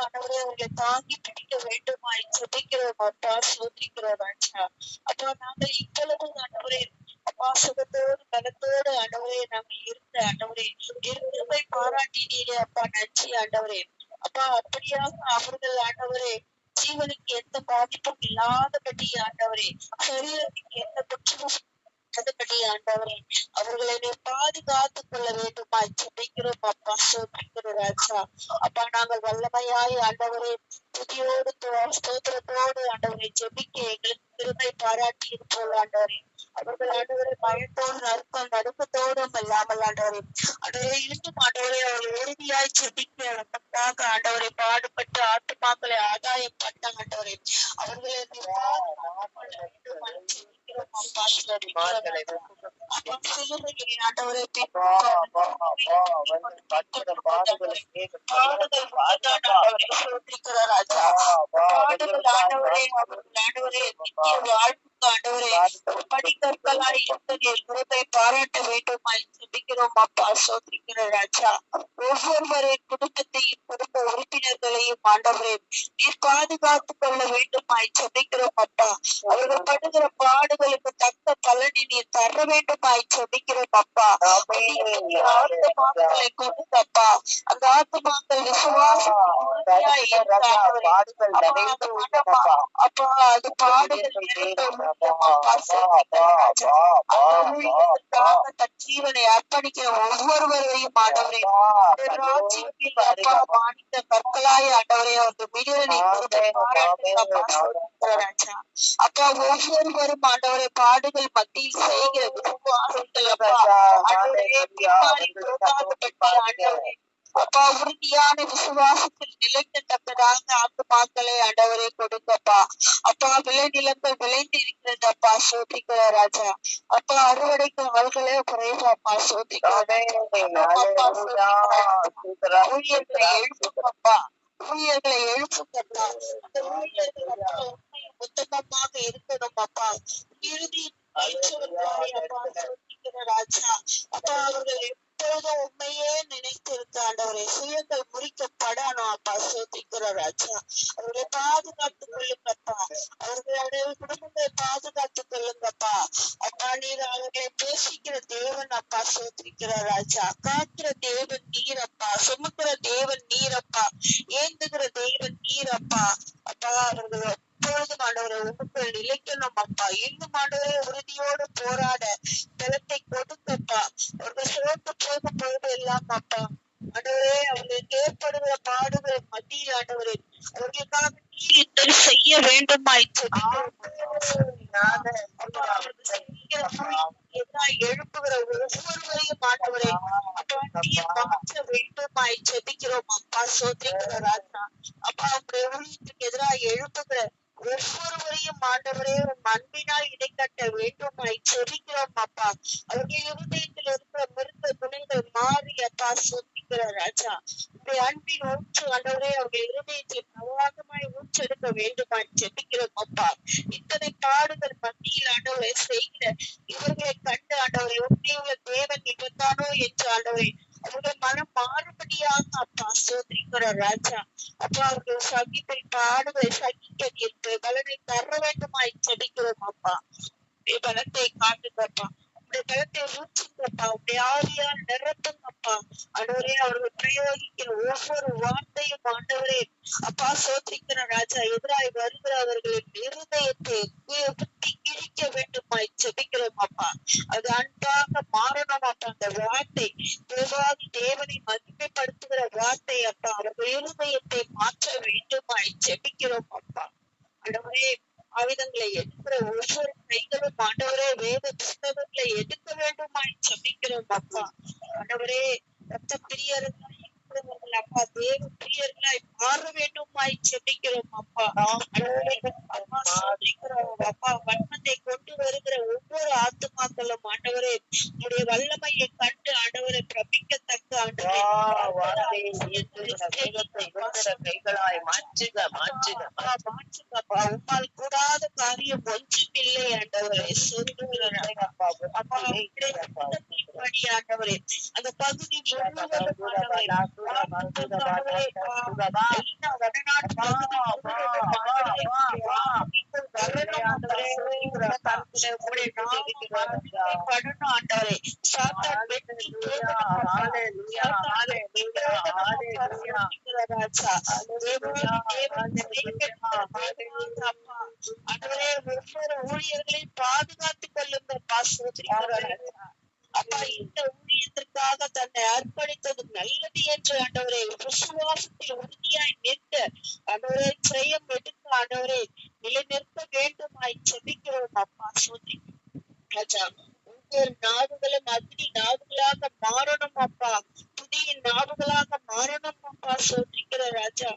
ஆண்டவரே அவர்களை தாங்கி பிடிக்க வேண்டுமாய் ஜெபிக்கிறோம் அப்பா. சோதிக்கிறோம் ராஜா அப்பா, நாங்கள் இவ்வளவு ஆண்டவரே அப்பா சுகத்தோடு பலத்தோடு ஆண்டவரே நாங்கள் இருந்த ஆண்டவரே இருப்பை பாராட்டினீரே அப்பா. நன்றி ஆண்டவரே அப்பா. அப்படியாக அவர்கள் ஆண்டவரே ஜீவனுக்கு எந்த பாதிப்பும் இல்லாதபடி ஆண்டவரே சரீரத்துக்கு எந்த குற்றமும் அதுபடி ஆண்டவரே அவர்களை பாதுகாத்துக் கொள்ள வேண்டுமா ஜெபிக்கிறோம் அப்பா. சோதிக்கிறோம் ராஜா அப்பா, நாங்கள் வல்லமையாய் ஆண்டவரே துதியோடு ஸ்தோத்திரத்தோடு ஆண்டவரை ஜெபிக்க எங்களுக்கு பெருமை பாராட்டி இருப்போம் ஆண்டவரே. அவர்கள் ஆண்டவரை பயத்தோடு நடுக்கத்தோடும் இல்லாமல் ஆண்டவரே ஆண்டவரை இருந்தும் ஆண்டவரை அவர்கள் உறுதியாய் ஜெபிக்க நமக்காக ஆண்டவரை பாடுபட்டு ஆத்துமாக்களை ஆதாயம் பண்ண ஆண்டவரே அவர்களை ஆண்டவரே படிக்கற்களாய் இருந்தது குருத்தை பாராட்ட வேண்டுமாய் ஜெபிக்கிறோம் அப்பா. சோதிக்கிற ராஜா ஒவ்வொருவரின் குடும்பத்தையும் குடும்ப உறுப்பினர்களையும் ஆண்டவரே நீர் பாதுகாத்து கொள்ள வேண்டுமாய் ஜெபிக்கிறோம் அப்பா. அவர்கள் படுகிற பாடுகளுக்கு தக்க பலனை நீர் தர வேண்டுமாய் ஜெபிக்கிறோம் அப்பா. ஆத்மாக்களை கொடுங்கப்பா. அந்த ஆத்மாக்கள் அப்பா அது பாடுகள் தன் ஜீவனை அர்ப்பணிக்கிற ஒவ்வொருவரையும் ஆண்டவரே அப்பா மாணிக்க கற்களாய் ஆண்டவரே அவர்கள் விடுதலை அப்பா ஒவ்வொருவரும் ஆண்டவரை பாடுகள் மத்தியில் செய்கிற விசுவாசங்கள் அப்பா ஆண்டவரே அப்பா உறுதியான விசுவாசத்தில் நிலைக்கத்தக்கதாக ஆத்துமாக்களை ஆண்டவரை கொடுங்கப்பா. அப்பா விளைநிலங்கள் விளைந்து இருக்கிறது அப்பா. சோதிக்கிற ராஜா அப்பா அறுவடைக்கு அவர்களே குறைவாப்பா. சோதிக்கிற ஊழியர்களை எழுப்புங்கப்பா. ஊழியர்களை எழுப்புங்கப்பா. அந்த ஊழியர்கள் அப்பா உண்மையும் உத்தமமாக இருக்கணும் அப்பா. இறுதி அப்பா. சோதிக்கிற ராஜா அப்பா அவர்கள் எப்பொழுதும் உண்மையே நினைத்து இருக்க ஆண்டவரை சுயங்கள் முறிக்கப்படணும் அப்பா. சோதிக்கிற ராஜா அவர்களை பாதுகாத்துக் கொள்ளுங்கப்பா. அவர்களுடைய குடும்பங்களை பாதுகாத்துக் கொள்ளுங்கப்பா. அப்பா நீர் அவர்களை பேசிக்கிற தேவன் அப்பா. சோதிக்கிற ராஜா காக்கிற தேவன் நீரப்பா. சுமக்கிற தேவன் நீரப்பா. ஏந்துகிற தேவன் நீரப்பா. அப்பா அவர்கள் எப்பொழுதும் ஆண்டவரை உங்களுக்குள் நிலைக்கணும் அப்பா. இன்னும் ஆண்டவரை உறுதியோடு போராட பலத்தை கொடுங்கப்பா. அவர்கள் சோர்ந்து போக போது எல்லாம் அப்பா ஆண்டவரே அவர்களுக்கு ஏற்படுகிற பாடுகள் மத்தியில் ஆண்டவரே அவர்களுக்காக நீர் செய்ய வேண்டுமாய் எழுப்புகிற ஒவ்வொருவரையும் ஆண்டவரை அப்பா நீர் மாற்ற வேண்டுமாய் ஜெபிக்கிறோம் அப்பா. சோதிக்கிற ராஜா அப்பா அவருடைய ஊழியத்துக்கு எதிராக எழுப்புகிற ஒவ்வொருவரையும் ஆண்டவரே அன்பினால் இடைக்கட்ட வேண்டுமாய் ஜெபிக்கிறோம் அப்பா. அவருடைய இருதயத்தில் இருக்கிற மிருக குணங்கள் மாறி அப்பா. சோதிக்கிற ராஜா உடைய அன்பின் ஊற்று ஆண்டவரே அவருடைய இருதயத்தில் பிரவாகமாய் ஊற்றெடுக்க வேண்டுமாய் ஜெபிக்கிறோம் அப்பா. இத்தனை பாடுகள் மத்தியில் ஆண்டவரை செய்கிற இவர்களை கண்டு ஆண்டவரை உண்மையுள்ள தேவன் இவர்தானோ என்று ஆண்டவரை அவர்கள் மனம் மாறுபடியாக அப்பா. சோதிக்கிற ராஜா அப்பா அவர்கள் சகிப்பை பாடுகளை சகிக்க நீர் பலனை தர வேண்டுமாய் ஜெபிக்கிறோம் அப்பா. பலத்தை காட்டுங்கப்பா. உடைய பலத்தை ஊற்றுங்கப்பா. உடைய ஆவியால் நிரப்புங்கப்பா. ஆண்டவரே அவர்கள் பிரயோகிக்கிற ஒவ்வொரு வார்த்தையும் ஆண்டவரே அப்பா. சோதிக்கிற ராஜா எதிராய் வருகிறவர்களின் இருதயத்தை புத்தி கிழிக்க வேண்டுமாய் ஜெபிக்கிறோம் அப்பா. அது அன்பாக மாறணும் அப்பா. அந்த வார்த்தை தேவாதி தேவனை மகிமைப்படுத்துகிற வார்த்தை அப்பா. அவர்கள் இருதயத்தை மாற்ற வேண்டுமாய் ஜெபிக்கிறோம் அப்பா. ஆண்டவரே ஆயுதங்களை எடுக்கிற ஒவ்வொரு கைகளும் ஆண்டவரே வேத புஸ்தகங்களை எடுக்க வேண்டுமாய் ஜெபிக்கிறோம் அப்பா. ஆண்டவரே ரத்த பிரியர்களாய் இருக்கிறவர்கள் அப்பா தேவ பிரியர்களாய் மாற வேண்டுமாய் ஜெபிக்கிறோம் அப்பா. அப்பா சோதிக்கிறோம் அப்பா. வன்மத்தை கொண்டு வருகிற ஒவ்வொரு ஆத்துமாக்களும் ஆண்டவரே உடைய வல்லமையை கண்டு ஆண்டவரை பிரபிக்கத்தக்க ஆண்டவரே உம்மால் கூடாத காரியம் ஒன்றுமில்லை ஆண்டவரே. ஆண்டவரே அந்த பகுதி ஊழியர்களை பாதுகாத்துக் கொள்ளுங்கப்பா. அப்பா இந்த ஊழியத்திற்காக தன்னை அர்ப்பணித்தது நல்லது என்று ஆண்டவரே விசுவாசத்தில் உறுதியாய் நிற்க ஆண்டவரே ஜெயம் எடுக்க ஆண்டவரே நிலைநிற்க வேண்டுமாய் ஜெபிக்கிறோம் அப்பா. சோதரி ராஜா ஒவ்வொரு நாவுகளும் அக்னி நாவுகளாக மாறணும் அப்பா. புதிய நாவுகளாக மாறணும் அப்பா. சோதிக்கிற ராஜா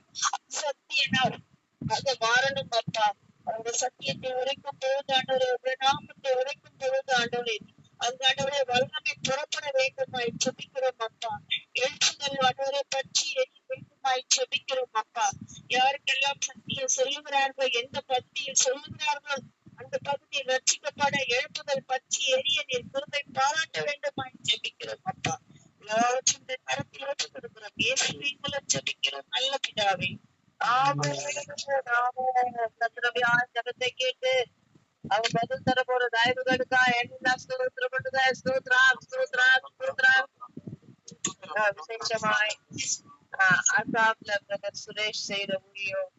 சத்திய நாவாக மாறணும் அப்பா. அவங்க சத்தியத்தை உரைக்கும் பொழுது ஆண்டவரே நாமத்தை உரைக்கும் பொழுது ஆண்டவரே அந்த ஆண்டவரே வல்லமை புறப்பட வேண்டுமாய் ஜெபிக்கிறோம் அப்பா. எழுத்துக்கள் ஆண்டவரை பற்றி எரிய வேண்டுமாய் ஜெபிக்கிறோம் அப்பா. யாருக்கெல்லாம் சத்தியம் சொல்லுகிறார்கள் எந்த பக்தியில் சொல்லுகிறார்கள் அந்த பகுதி ரட்சிக்கப்பட எழுப்புதல் பற்றி எரிய நீர் பொறுமை பாராட்ட வேண்டுமாய் ஜெபிக்கிறோம் அப்பா. எல்லாவற்றையும் இந்த கரத்தில் ஒப்புக் கொடுக்கிறோம். இயேசுவின் மூலம் ஜெபிக்கிறோம் நல்ல பிதாவே. ஆமென். கர்த்தருடைய ஜெபத்தை கேட்டு அவர் பதில் தர போற தயவுகளுக்கா எல்லா ஸ்தோத்திரப்படுக. ஸ்தோத்ரம் ஸ்தோத்ரம் ஸ்தோத்ரம். விசேஷமாய் அசாப்ல பிரதர் சுரேஷ் செய்யற ஊழியம்,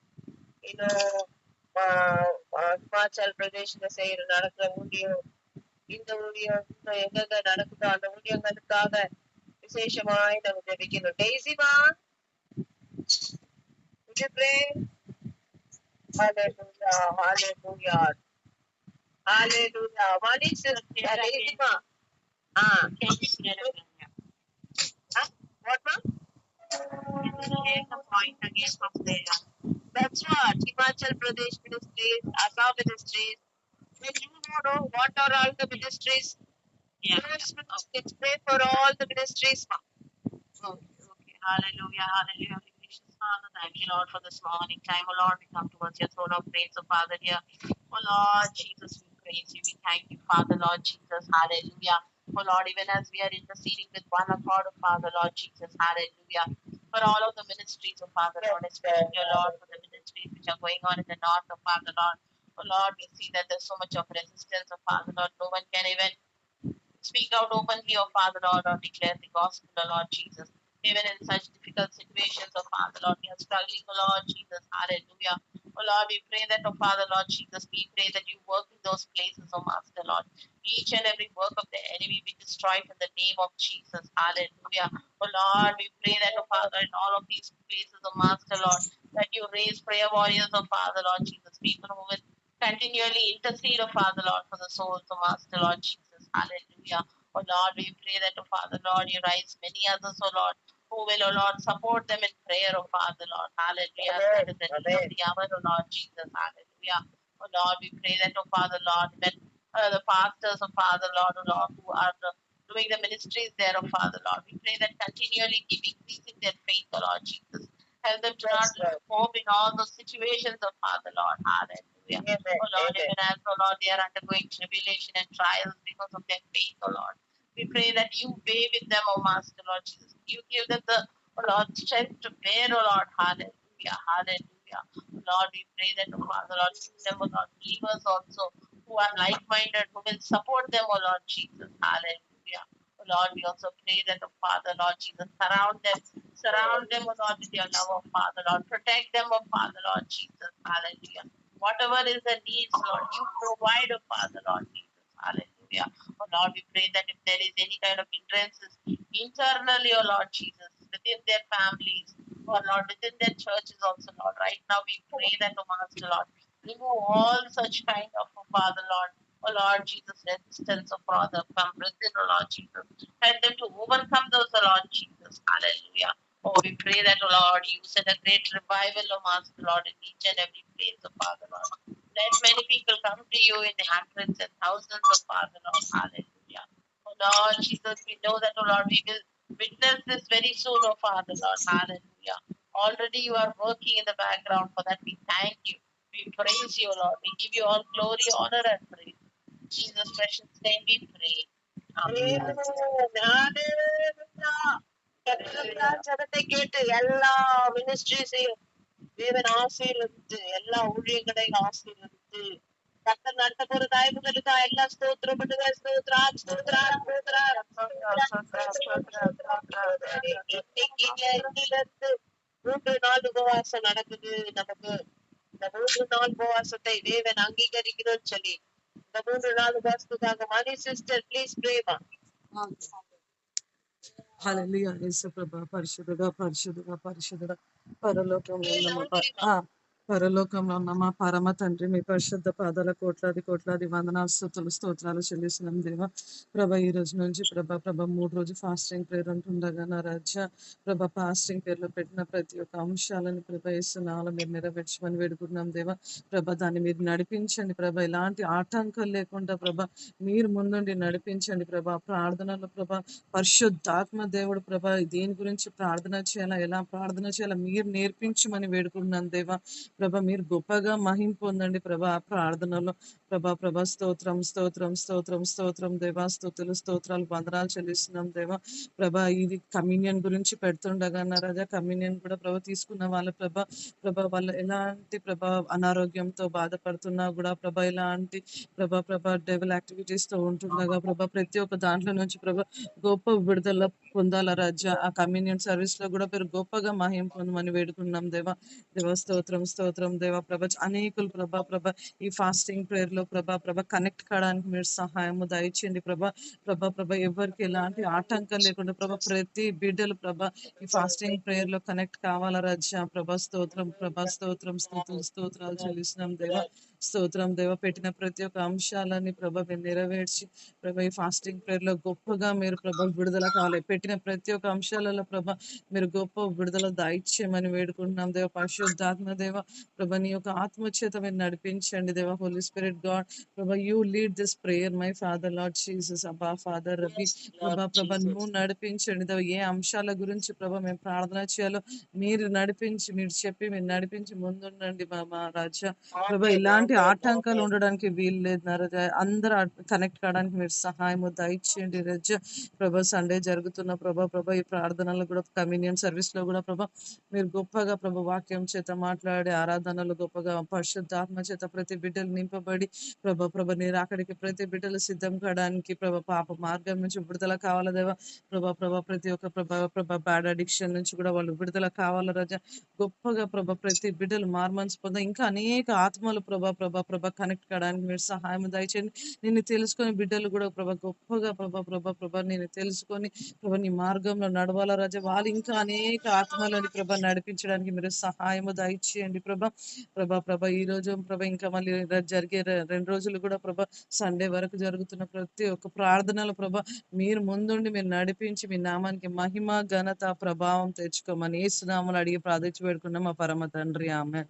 இன்னும் ஹிமாச்சல் பிரதேஷ்ல செய்யற நடக்கிற ஊழியம், இந்த ஊழியம் இன்னும் எங்கெங்க நடக்குதோ அந்த ஊழியங்களுக்காக விசேஷமாய் நம்ம ஜெபிக்கணும். டெய்ஸிமா ஹalleluya hallelujah hallelujah. Manish டெய்ஸிமா what ma'am? Point again from there. That's what Himachal Pradesh Ministries, Assam Ministries. When you know what are all the ministries, let's pray for all the ministries. Okay. Hallelujah, hallelujah. Gracious Father, thank you, Lord, for this morning time. Oh Lord, we come towards your throne of praise, oh Father, here. Oh Lord Jesus, we praise you. We thank you, Father, Lord Jesus. Hallelujah. Oh Lord, even as we are interceding with one accord, oh Father, Lord Jesus. Hallelujah. For all of the ministries, oh Father, Lord, especially, oh Lord, for the ministries which are going on in the north, oh Father, Lord. Oh Lord, we see that there's so much of resistance, oh Father, Lord. No one can even speak out openly, oh Father, Lord, or declare the gospel, oh Lord Jesus. Even in such difficult situations, oh Father, Lord, we are struggling, oh Lord Jesus. Hallelujah. Oh Lord, we pray that, oh Father, Lord Jesus, we pray that you work in those places, oh Master, Lord. Each and every work of the enemy be destroyed in the name of Jesus. Hallelujah. Oh Lord, we pray that, oh Father, in all of these places, oh Master, Lord, that you raise prayer warriors, oh Father, Lord Jesus, people who will continually intercede, oh Father, Lord, for the souls, oh Master, Lord Jesus. Hallelujah. Oh Lord, we pray that, oh Father, Lord, you raise many others, oh Lord, who will, oh Lord, support them in prayer, oh Father, Lord. Hallelujah. That is the need of the hour, oh Lord Jesus. Hallelujah. Oh Lord, we pray that, oh Father, Lord, that the pastors, oh Father, Lord, oh Lord, who are doing the ministries there, oh Father, Lord, we pray that continually keep increasing their faith, oh Lord Jesus. Help them to not lose hope in all those situations, oh Father, Lord. Hallelujah. Oh Lord, even as, oh Lord, they are undergoing tribulation and trials because of their faith, oh Lord. We pray that you be with them, oh Master, Lord Jesus. You give them the, oh Lord, strength to bear, oh Lord. Hallelujah. Hallelujah. Lord, we pray that, oh Father, Lord, give them, oh Lord, believers also who are like-minded, who will support them, oh Lord Jesus. Hallelujah. Oh Lord, we also pray that, oh Father, Lord Jesus, surround them, oh Lord, with your love, oh Father, Lord. Protect them, oh Father, Lord Jesus. Hallelujah. Whatever is the needs, Lord, you provide, oh Father, Lord Jesus. Hallelujah. Oh Lord, we pray that if there is any kind of hindrances internally, oh Lord Jesus, within their families, or Lord, within their churches also, Lord, right now we pray that, oh Master, Lord, remove all such kind of, oh Father, Lord, oh Lord Jesus, resistance, oh Father, from within, oh Lord Jesus. Help them to overcome those, oh Lord Jesus. Hallelujah. Oh, we pray that, oh Lord, you send a great revival, oh Master, Lord, in each and every place, oh Father, Lord. Let many people come to you in the hundreds and thousands of Father, Lord. Hallelujah. Oh Lord Jesus, we know that, oh Lord, we will witness this very soon, oh Father, Lord. Hallelujah. Already you are working in the background. For that we thank you. We praise you, Lord. We give you all glory, honor, and praise. In Jesus' precious name we pray. Amen. ஜபத்தை கேட்டு எல்லா மினிஸ்ட்ரிஸையும் தேவன் ஆசீர்வதித்து எல்லா ஊழியங்களையும் ஆசீர்வதித்து கர்த்தர் நடத்த போற தயவுகளுக்கா எல்லா ஸ்தோத்திரப்படுங்க. ஸ்தோத்ரா ஸ்தோத்ரா ஸ்தோத்ரா. இன்னிலிருந்து 3 நாள் உபவாசம் நடக்குது நமக்கு. இந்த 3 நாள் உபவாசத்தை தேவன் அங்கீகரிக்கணும்னு சொல்லி இந்த 3 நாள் உபவாசத்துக்காக மணி சிஸ்டர் ப்ளீஸ் பிரேமா. హల్లెలూయా యేసుప్రభా పరిశుద్ధుడా పరిశుద్ధుడా పరిశుద్ధుడా పరలోకంలో ఉన్న మా పరమ తండ్రి మీ పరిశుద్ధ పాదాల కోట్లాది వందనాలు స్తోత్రాలు చెల్లిస్తున్నాం దేవా. ప్రభా ఈ రోజు నుంచి ప్రభా 3 రోజు ఫాస్టింగ్ ప్రేయర్ అంటుండగా నా రాజా ప్రభా ఫాస్టింగ్ పేరులో పెట్టిన ప్రతి ఒక్క అంశాలను ప్రభా యేసునామములో మీరు నెరవేర్చమని వేడుకుంటున్నాం దేవా. ప్రభా దాన్ని మీరు నడిపించండి ప్రభా. ఎలాంటి ఆటంకాలు లేకుండా ప్రభా మీరు ముందుండి నడిపించండి ప్రభా. ప్రార్థనలో ప్రభా పరిశుద్ధాత్మ దేవుడు ప్రభా దేని గురించి ప్రార్థన చేయాలా, ఎలా ప్రార్థన చేయాలా మీరు నేర్పించమని వేడుకుంటున్నాను దేవా. ప్రభ మీరు గొప్పగా మహిం పొందండి ప్రభ ఆ ప్రార్థనలో. ప్రభా స్తోత్రం స్తోత్రం స్తోత్రం స్తోత్రం దేవా, స్తుతులు స్తోత్రాలు వందనాలు చెల్లిస్తున్నాం దేవా. ప్రభా ఇది కమ్యూనియన్ గురించి పెడుతుండగా నా రాజా, కమ్యూనియన్ కూడా తీసుకున్న వాళ్ళ వాళ్ళు ఎలాంటి అనారోగ్యంతో బాధపడుతున్నా కూడా ఎలాంటి డెవల్ యాక్టివిటీస్ తో ఉంటుండగా ప్రతి ఒక్క దాంట్లో నుంచి గొప్ప విడుదల పొందాల రాజా. ఆ కమ్యూనియన్ సర్వీస్ లో కూడా మీరు గొప్పగా మహిం పొందమని వేడుకున్నాం దేవా. స్తోత్రం స్తోత్రం దేవా. అనేకులు ఈ ఫాస్టింగ్ ప్రేయర్ లో కనెక్ట్ కావడానికి మీరు సహాయము దయచేయండి ఎవరికి ఎలాంటి ఆటంకం లేకుండా ప్రతి బిడ్డలు ఈ ఫాస్టింగ్ ప్రేయర్ లో కనెక్ట్ కావాలా రాజా. స్తోత్రం స్తోత్రం స్తోత్రాలు చెల్లిస్తున్నాం దేవా. స్తోత్రం దేవ. పెట్టిన ప్రతి ఒక్క అంశాలని మీరు నెరవేర్చి ఈ ఫాస్టింగ్ ప్రేయర్ లో గొప్పగా మీరు విడుదల కావాలి. పెట్టిన ప్రతి ఒక్క అంశాలలో మీరు గొప్ప విడుదల దయచేయమని వేడుకుంటున్నాం దేవ. పరిశుద్ధాత్మ దేవ నీ యొక్క ఆత్మ చేత మీరు నడిపించండి దేవ. Holy spirit god you lead this prayer my father lord Jesus. అబ్బా ఫాదర్ రవి నువ్వు నడిపించండి దేవ. ఏ అంశాల గురించి మేము ప్రార్థన చేయాలో మీరు నడిపించి, మీరు చెప్పి, మీరు నడిపించి ముందుండండి మా రాజా. ఇలాంటి ఆటంకాలు ఉండడానికి వీలు లేదు నా రాజా. అందరూ కనెక్ట్ కావడానికి మీరు సహాయము దయచేయండి రాజా. సండే జరుగుతున్న ఈ ప్రార్థనలు కూడా, కమ్యూనియన్ సర్వీస్ లో కూడా మీరు గొప్పగా వాక్యం చేత మాట్లాడే ఆరాధనలు గొప్పగా పరిశుద్ధాత్మ చేత ప్రతి బిడ్డలు నింపబడి నీరు అక్కడికి ప్రతి బిడ్డలు సిద్ధం కావడానికి పాప మార్గం నుంచి విడుదల కావాలా దేవా. ప్రతి ఒక్క బ్యాడ్ అడిక్షన్ నుంచి కూడా వాళ్ళు విడుదల కావాలా రాజా. గొప్పగా ప్రతి బిడ్డలు మార్మన్స్ పొంద ఇంకా అనేక ఆత్మలు కనెక్ట్ కావడానికి మీరు సహాయం దయచేయండి. నిన్ను తెలుసుకొని బిడ్డలు కూడా గొప్పగా నేను తెలుసుకొని నీ మార్గంలో నడవాలా రాజా. వాళ్ళు ఇంకా అనేక ఆత్మలని నడిపించడానికి మీరు సహాయము దయచేయండి ఈ రోజు ఇంకా మళ్ళీ జరిగే 2 రోజులు కూడా సండే వరకు జరుగుతున్న ప్రతి ఒక్క ప్రార్థనలు మీరు ముందుండి మీరు నడిపించి మీ నామానికి మహిమ ఘనత ప్రభావం తెచ్చుకోమని యేసు నామములో అడిగి ప్రార్థించి పెడుకున్నాం మా పరమ తండ్రి. ఆమేన్.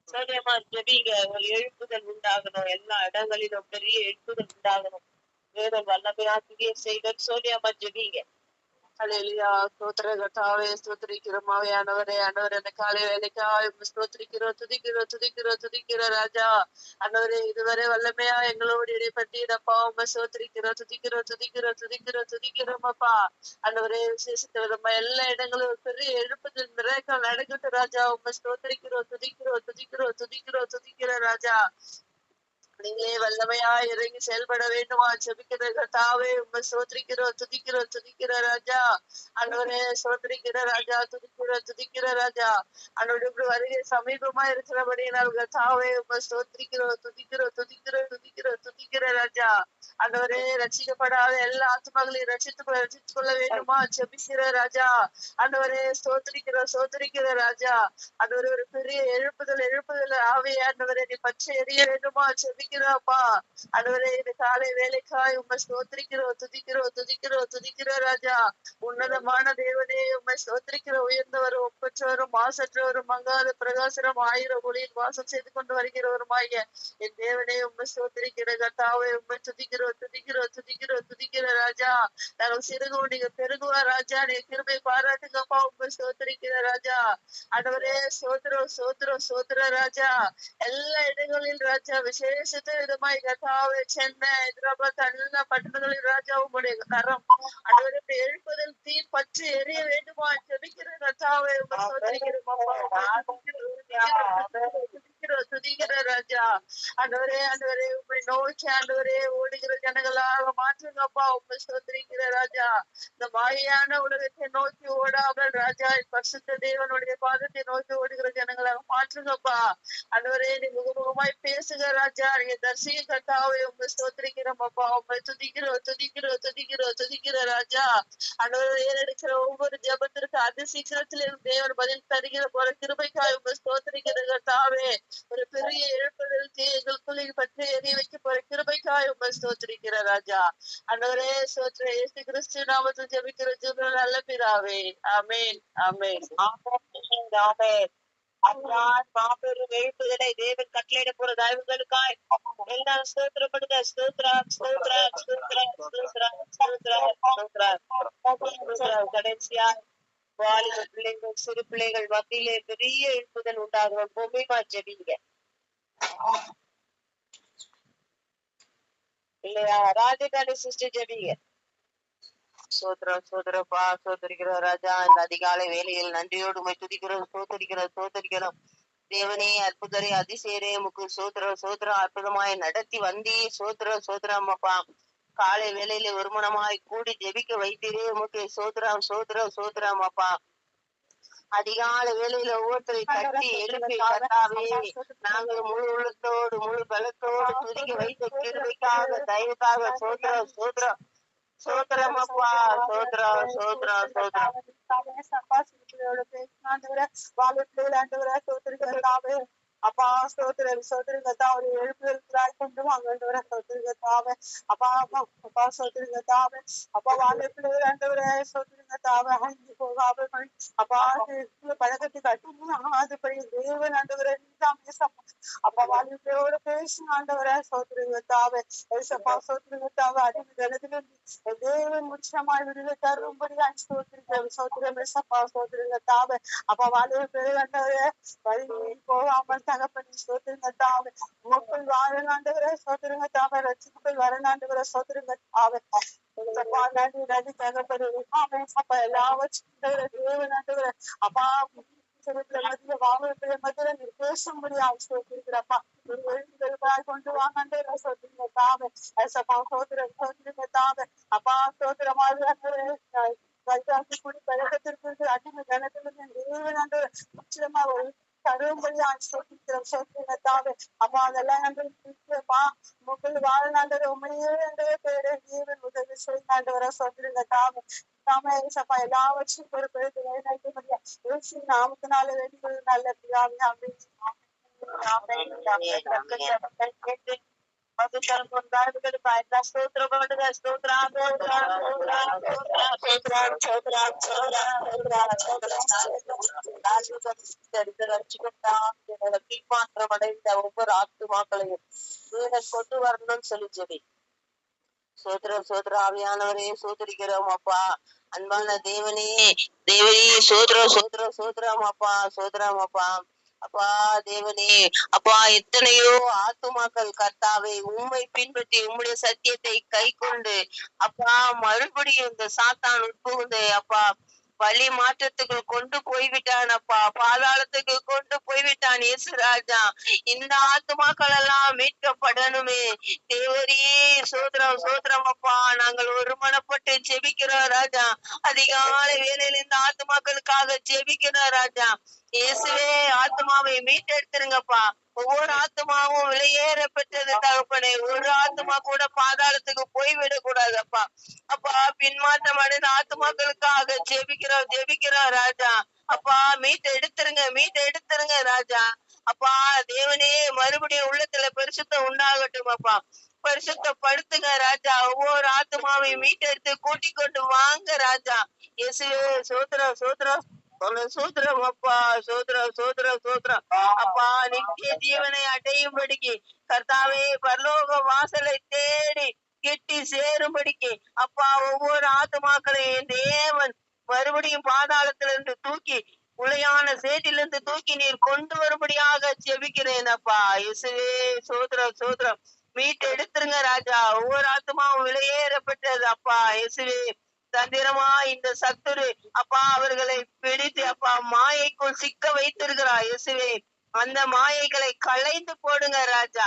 சோதரமா ஜெபிங்க. ஒரு எழுப்புதல் உண்டாகணும். எல்லா இடங்களிலும் பெரிய எழுப்புதல் உண்டாகணும். வேற வல்லமையா கிரியை செய்த சோனியாமா ஜெபிங்க. ஹல்லேலூயா. ஸ்தோத்திர கர்த்தாவே, ஸ்தோத்திரிக்கிறோம் ஆவியானவரே. ஆண்டவரே, இந்த காலை வேலைக்காய் ஸ்தோத்திரிக்கிறோம், துதிக்கிற ராஜா. ஆண்டவரே, இதுவரை வல்லமையா எங்களோடு இடைப்பட்டீரப்பா. துதிக்கிறோம் அப்பா. ஆண்டவரே, விசேஷித்த விதமா எல்லா இடங்களும் பெரிய எழுப்புதல் மிராக்கிள் நடக்கட்டும் ராஜா. துதிக்கிற ராஜா. நீங்களே வல்லமையா இறங்கி செயல்பட வேண்டுமா ஜெபிக்கிற கர்த்தாவே. துதிக்கிற ராஜா. ஆண்டவரே, சோதரிக்கிற ராஜா. துதிக்கிற ராஜா. ஆண்டவருடைய வருகை சமீபமா இருக்கிறபடியினால் கர்த்தாவே துதிக்கிற ராஜா. ஆண்டவரே, ரட்சிக்கப்படாத எல்லா ஆத்மாக்களையும் ரட்சித்துக் கொள்ள வேண்டுமா ஜெபிக்கிற ராஜா. ஆண்டவரே, சோதரிக்கிற ராஜா. ஆண்டவரே, ஒரு பெரிய எழுப்புதல் ஆவியானவரே, நீ பச்சை எரிய வேண்டுமா ஜெபிக்கிறப்பா. ஆண்டவரே, இந்த காலை வேலைக்காய் துதிக்கிற ராஜா. உன்னதமான தேவனே, ஸ்தோத்திரிக்கிற உயர்ந்தவரும் ஒப்பற்றவரும் மாசற்றவரும் மங்காத பிரகாசரம் 1000 ஒளியில் வாசம் செய்து கொண்டு வருகிறவருமாய என் தேவனே, ஸ்தோத்திரிக்கிற கர்த்தாவே. துதிக்கிற ராஜா. நாங்கள் சிறுகுவோம், நீங்க பெருகுவா ராஜா. நீங்க கிருபை பாராட்டுங்கப்பா. ஸ்தோத்திரிக்கிற ராஜா. ஆண்டவரே, சோத்திர ராஜா. எல்லா இடங்களில் ராஜா விசேஷத்த விதமாய் கர்த்தாவே, சென்னை, ஹைதராபாத், எல்லா பட்டணங்களில் ராஜா உங்களுடைய கரம் ஆண்டவரே எழுப்புதல் தீ பற்றி எரிய வேண்டுமா ஜெபிக்கிற கர்த்தாவே. துதிக்கிற ராஜா. ஆண்டவரே, உண்மை நோக்கி ஆண்டவரே ஓடுகிற ஜனங்களாக மாற்றுங்கப்பா. ஸ்தோத்திரிக்கிற ராஜா. இந்த மாயான உலகத்தை நோக்கி ஓடாமல் ராஜா, பரிசுத்த தேவனுடைய பாதத்தை நோக்கி ஓடுகிற ஜனங்களாக மாற்றுங்கப்பா. ஆண்டவரே, நீ முகமுகமாய் பேசுக ராஜா. நீங்க தரிசிக்க கர்த்தாவே. ஸ்தோத்திரிக்கிறோம் அப்பா. துதிக்கிற ராஜா. ஆண்டவரே, ஏறெடுக்கிற ஒவ்வொரு ஜெபத்திற்கு அதி சீக்கிரத்தில் தேவன் பதில் தருகிற போற கிருபைக்காய் ஸ்தோத்திரிக்கிற கர்த்தாவே. ஒரு பெரிய எழுப்புதல் எங்களுக்குள்ள பற்றி எரிய வைக்க போற கிருபைக்காய் ஸ்தோத்திரிக்கிற ராஜா. ஆண்டவரே, ஸ்தோத்திர இயேசு கிறிஸ்து நாமத்தில் ஜெபிக்கிற ஜெபம் நல்ல பிதாவே. ஆமென். மாபெரும் எழுப்புதலை தேவன் கட்டளையிட போற தயவுகளுக்காய் எல்லாம் ஸ்தோத்திரப்படுங்க. ஸ்தோத்ரா ஸ்தோத்ரா ஸ்தோத்ரா ஸ்தோத்ரா ஸ்தோத்ரா ஸ்தோத்ரா. கடைசியா வாலிப பிள்ளைகள் சிறு பிள்ளைகள் மத்தியிலே பெரிய எழுப்புதல் உண்டாகும். பொம்மைமா ஜெபிங்க இல்லையா? ராஜகாரி சிஸ்டர் ஜெபிங்க. சோதரம் சோதரப்பா சோதரிக்கிறோம் ராஜா. இந்த அதிகாலை வேலையில் நன்றியோடு உமை துதிக்கிறோம், சோதரிக்கிறோம். தேவனே அற்புதரே அதிசயரே உமக்கு சோதரம் அற்புதமாய் நடத்தி வந்தி சோதரம் அப்பா. காலை வேலையில ஒருமனமாய் கூடி ஜெபிக்க வைத்தீரே உமக்கு சோதரம் அப்பா. அதிகாலை வேலையில ஒவ்வொருத்தரை தட்டி எழுப்பி கர்த்தாவே நாங்கள் முழு உள்ளத்தோடு முழு பலத்தோடு துதிக்க வைத்த கிருபைக்காக தயவுக்காக சோதரம் அப்பா. அப்பா சோதரிகத்தாவே ஒரு எழுப்புதல் கொண்டு வாங்க சோதரிகத்தாவே அப்பா அப்பா சோதரிகத்தாவே அப்பா வாழை பிள்ளைகள் ஆண்டவரே சோதரிகத்தாவே அழிஞ்சு போகாம அப்பா பழக்கத்தை கட்டுமா அதுபடி தேவன் ஆண்டவரே அப்பா வாழை பிள்ளையோட பேசும் ஆண்டவரே சோதரிகத்தாவே ஏசப்பா சோதரிகத்தாவே அதிக ஜனத்திலிருந்து தேவன் முச்சமாய் விடுதலை தரும்படியா சோதரிகம் ஏசப்பா சோதரிகத்தாவே அப்பா வாழை பிள்ளைகள் ஆண்டவரே வழி போகாமல் தகப்பனி சோதரிகத்தாவே மக்கள் வாழலாண்டவரை சோதரிகத்தாவே ரட்சிப்புகள் வரலாண்டவரை சோதரிகத்தாவே நன்றி நன்றி தகப்பனி அப்பா எல்லாவற்றும் தேவனாண்டவரை அப்பா மத்தியில நீ பேசும்படியா சோதரிக்கிறப்பா கொண்டு வாங்க சோதரிகத்தாவே சோதரிகத்தாவே அப்பா சோதரமாக கூடி பழக்கத்திற்கு அடிமை கணத்திலிருந்து தேவனாண்டவரை முற்றிலுமா தரும்படி சோதரிகத்தாவே அப்பா அதெல்லாம் நம்பப்பா மக்கள் வாழ்நாண்டவர் உண்மையே பேரு ஜீவன் உதவி செய்தாண்டவர சோதரிகத்தாவே சப்பா எல்லாவற்றையும் பொறுப்பெடுத்து வழிநடத்த முடியாது நாமத்தினால வேண்டியது நல்ல பிரியாவே தீமாற்றமடைந்த ஒவ்வொரு ஆத்துமாக்களையும் கொண்டு வரணும்னு சொல்லி ஜெபி. சோதர ஆவியானவரே சோதரிக்கிறோம் அப்பா. அன்பான தேவனே சோதரம் அப்பா. அப்பா தேவனே அப்பா எத்தனையோ ஆத்துமாக்கள் கர்த்தாவை உண்மை பின்பற்றி உம்முடைய சத்தியத்தை கை கொண்டு அப்பா மறுபடியும் இந்த சாத்தான் உட்புகுந்து அப்பா வழி மாற்றத்துக்கு கொண்டு போய்விட்டான் அப்பா. பாதாளத்துக்கு கொண்டு போய்விட்டான் இயேசு ராஜா. இந்த ஆத்துமாக்கள் எல்லாம் மீட்கப்படணுமே தேவரியே சோதரம் அப்பா. நாங்கள் ஒருமனப்பட்டு ஜெபிக்கிறோம் ராஜா. அதிகாலை வேலையில் இந்த ஆத்துமாக்களுக்காக ஜெபிக்கிறோம் ராஜா. இயேசுவே ஆத்மாவை மீட்டெடுத்துருங்கப்பா. ஒவ்வொரு ஆத்மாவும் விலையேறப்பட்டது தகப்பனே. ஒரு ஆத்மா கூட பாதாளத்துக்கு போய்விடக் கூடாதப்பா. அப்பா பின்மாற்றம் அடைந்த ஆத்மாக்களுக்காக ஜெபிக்கிறோம் ராஜா. அப்பா மீட்டெடுத்துருங்க ராஜா. அப்பா தேவனே மறுபடியும் உள்ளத்துல பரிசுத்தம் உண்டாகட்டும் அப்பா. பரிசுத்தப்படுத்துங்க ராஜா. ஒவ்வொரு ஆத்மாவையும் மீட்டெடுத்து கூட்டிக் கொண்டு வாங்க ராஜா. இயேசுவே சோதரம் அப்பா. சோதரம் அப்பா நித்திய ஜீவனை அடையும்படிக்கு கர்த்தாவே பரலோக வாசலை தேடி கெட்டி சேரும்படிக்கு அப்பா ஒவ்வொரு ஆத்துமாக்களையும் தேவன் மறுபடியும் பாதாளத்திலிருந்து தூக்கி உளையான சேற்றிலிருந்து தூக்கி நீர் கொண்டு வரும்படியாக ஜெபிக்கிறேன் அப்பா. இயேசுவே சோதரம் மீட்டு எடுத்துருங்க ராஜா. ஒவ்வொரு ஆத்துமாவும் விலையேறப்பட்டது அப்பா. இயேசுவே தந்திரமா இந்த சத்துரு அப்பா அவர்களை பிடித்து அப்பா மாயைக்குள் சிக்க வைத்திருக்கிறார் இயேசுவே. அந்த மாயைகளை களைந்து போடுங்க ராஜா.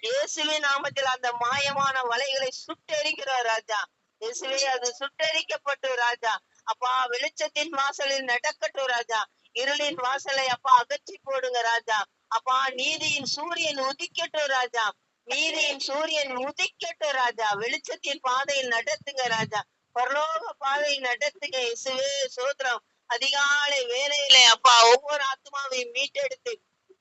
இயேசுவே நாமத்தில் அந்த மாயமான வலைகளை சுட்டெரிக்கிறார் ராஜா. இயேசுவே அது சுட்டெரிக்கப்பட்டு ராஜா அப்பா வெளிச்சத்தின் வாசலில் நடக்கட்டும் ராஜா. இருளின் வாசலை அப்பா அகற்றி போடுங்க ராஜா. அப்பா நீதியின் சூரியன் உதிக்கட்டும் ராஜா. ராஜா. வெளிச்சத்தின் பாதையில் நடத்துங்க ராஜா. பரலோக பாதையில் நடத்துங்க இயேசுவே சோதரம். அதிகாலை வேலையில அப்பா ஒவ்வொரு ஆத்மாவையும் மீட்டெடுத்து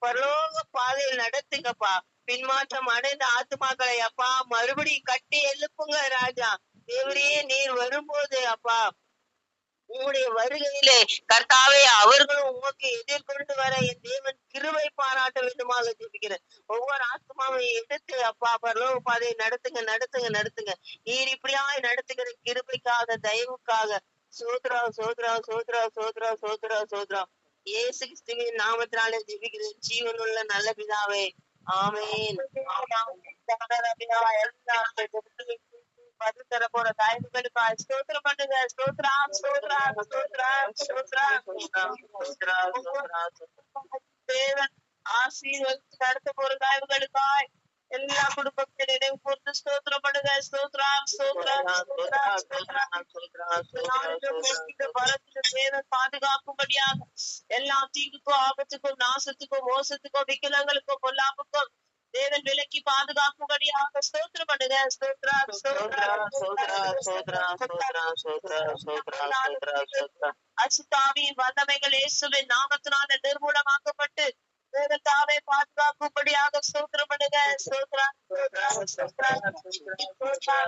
பரலோக பாதையில் நடத்துங்கப்பா. பின்மாற்றம் அடைந்த ஆத்மாக்களை அப்பா மறுபடியும் கட்டி எழுப்புங்க ராஜா. தேவரே நீர் வரும்போது அப்பா உம்முடைய வருகையிலே கர்த்தாவே அவர்களும் உமக்கு எதிர்கொண்டு வர என் தேவன் கிருபை பாராட்ட வேண்டுமாக ஜெபிக்கிறேன். ஒவ்வொரு ஆத்மாவை எடுத்து அப்பா பரலோக பாதையை நடத்துங்க நடத்துங்க நடத்துங்க. நீர் இப்படியாய் நடத்துகிற கிருபைக்காக தயவுக்காக சோத்ரா சோத்ரா சோத்ரா சோத்ரா சோத்ரா சோத்ரா. இயேசு கிறிஸ்துவின் நாமத்தினாலே ஜெபிக்கிறேன் ஜீவனுள்ள நல்ல பிதாவே, ஆமென். பதில் தர போற தாய்களுக்கு ஸ்தோத்திரம் பண்ணுங்க. ஸ்தோத்ரா ஸ்தோத்ரா ஸ்தோத்ரா ஸ்தோத்ரா ஸ்தோத்ரா ஸ்தோத்ரா. தேவன் ஆசீர்வதித்து நடத்த போற தாய்களுக்காய் எல்லா குடும்பத்தை நினைவு கூர்ந்து ஸ்தோத்திரம் பண்ணுங்க. ஸ்தோத்ரா ஸ்தோத்ரா ஸ்தோத்ரா ஸ்தோத்ரா ஸ்தோத்ரா. தேவன் பாதுகாக்கும்படியாக எல்லா தீங்குக்கும் ஆபத்துக்கும் நாசத்துக்கும் மோசத்துக்கும் விக்கலங்களுக்கும் பொல்லாப்புக்கும் தேவன் விலக்கி பாதுகாக்கும்படியாக ஸ்தோத்திரம் பண்ணுங்க. ஸ்தோத்ரா ஸ்தோத்ரா ஸ்தோத்ரா ஸ்தோத்ரா ஸ்தோத்ரா ஸ்தோத்ரா ஸ்தோத்ரா ஸ்தோத்ரா ஸ்தோத்ரா. அசுத்தாவின் வல்லமைகள் இயேசுவின் நாமத்தினால நிர்மூலமாக்கப்பட்டு தேவன் தாமே பாதுகாக்கும்படியாக ஸ்தோத்திரம் பண்ணுங்க. ஸ்தோத்ரா ஸ்தோத்ரா ஸ்தோத்ரா ஸ்தோத்ரா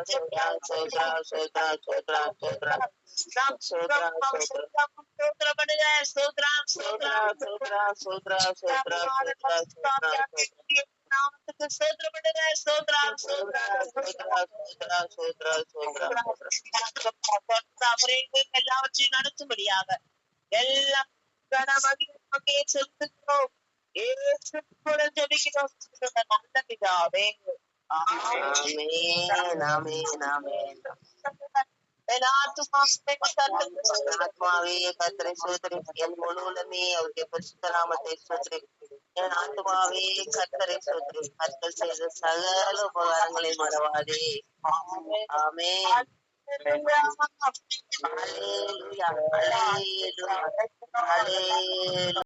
ஸ்தோத்ரா ஸ்தோத்ரா ஸ்தோத்ரா ஸ்தோத்ரா ஸ்தோத்ரா. ஸ்தோத்திரம் பண்ணுங்க. ஸ்தோத்ரா ஸ்தோத்ரா ஸ்தோத்ரா ஸ்தோத்ரா ஸ்தோத்ரா ஸ்தோத்ரா. நாமத்துக்கு ஸ்தோத்திரம் பண்ணுங்க. ஸ்தோத்ரா ஸ்தோத்ரா ஸ்தோத்ரா ஸ்தோத்ரா ஸ்தோத்ரா ஸ்தோத்ரா. எல்லாவற்றையும் நடத்தும்படியாக எல்லாம் நமக்கே செலுத்துகிறோம். இயேசு கூட ஜெபிக்கிறோம் நல்ல பிதாவே, ஆமென் ஆமென் ஆமென். ஆத்மாவே கர்த்தரை ஸ்தோத்திரி, என் முழு உள்ளமே அவருடைய பரிசுத்த நாமத்தை ஸ்தோத்திரி. என் ஆத்மாவே கர்த்தரை ஸ்தோத்திரி, கர்த்தர் செய்த சகல உபகாரங்களை மறவாதே. ஆமென் ஹல்லேலூயா ஹல்லேலூயா ஹல்லேலூயா.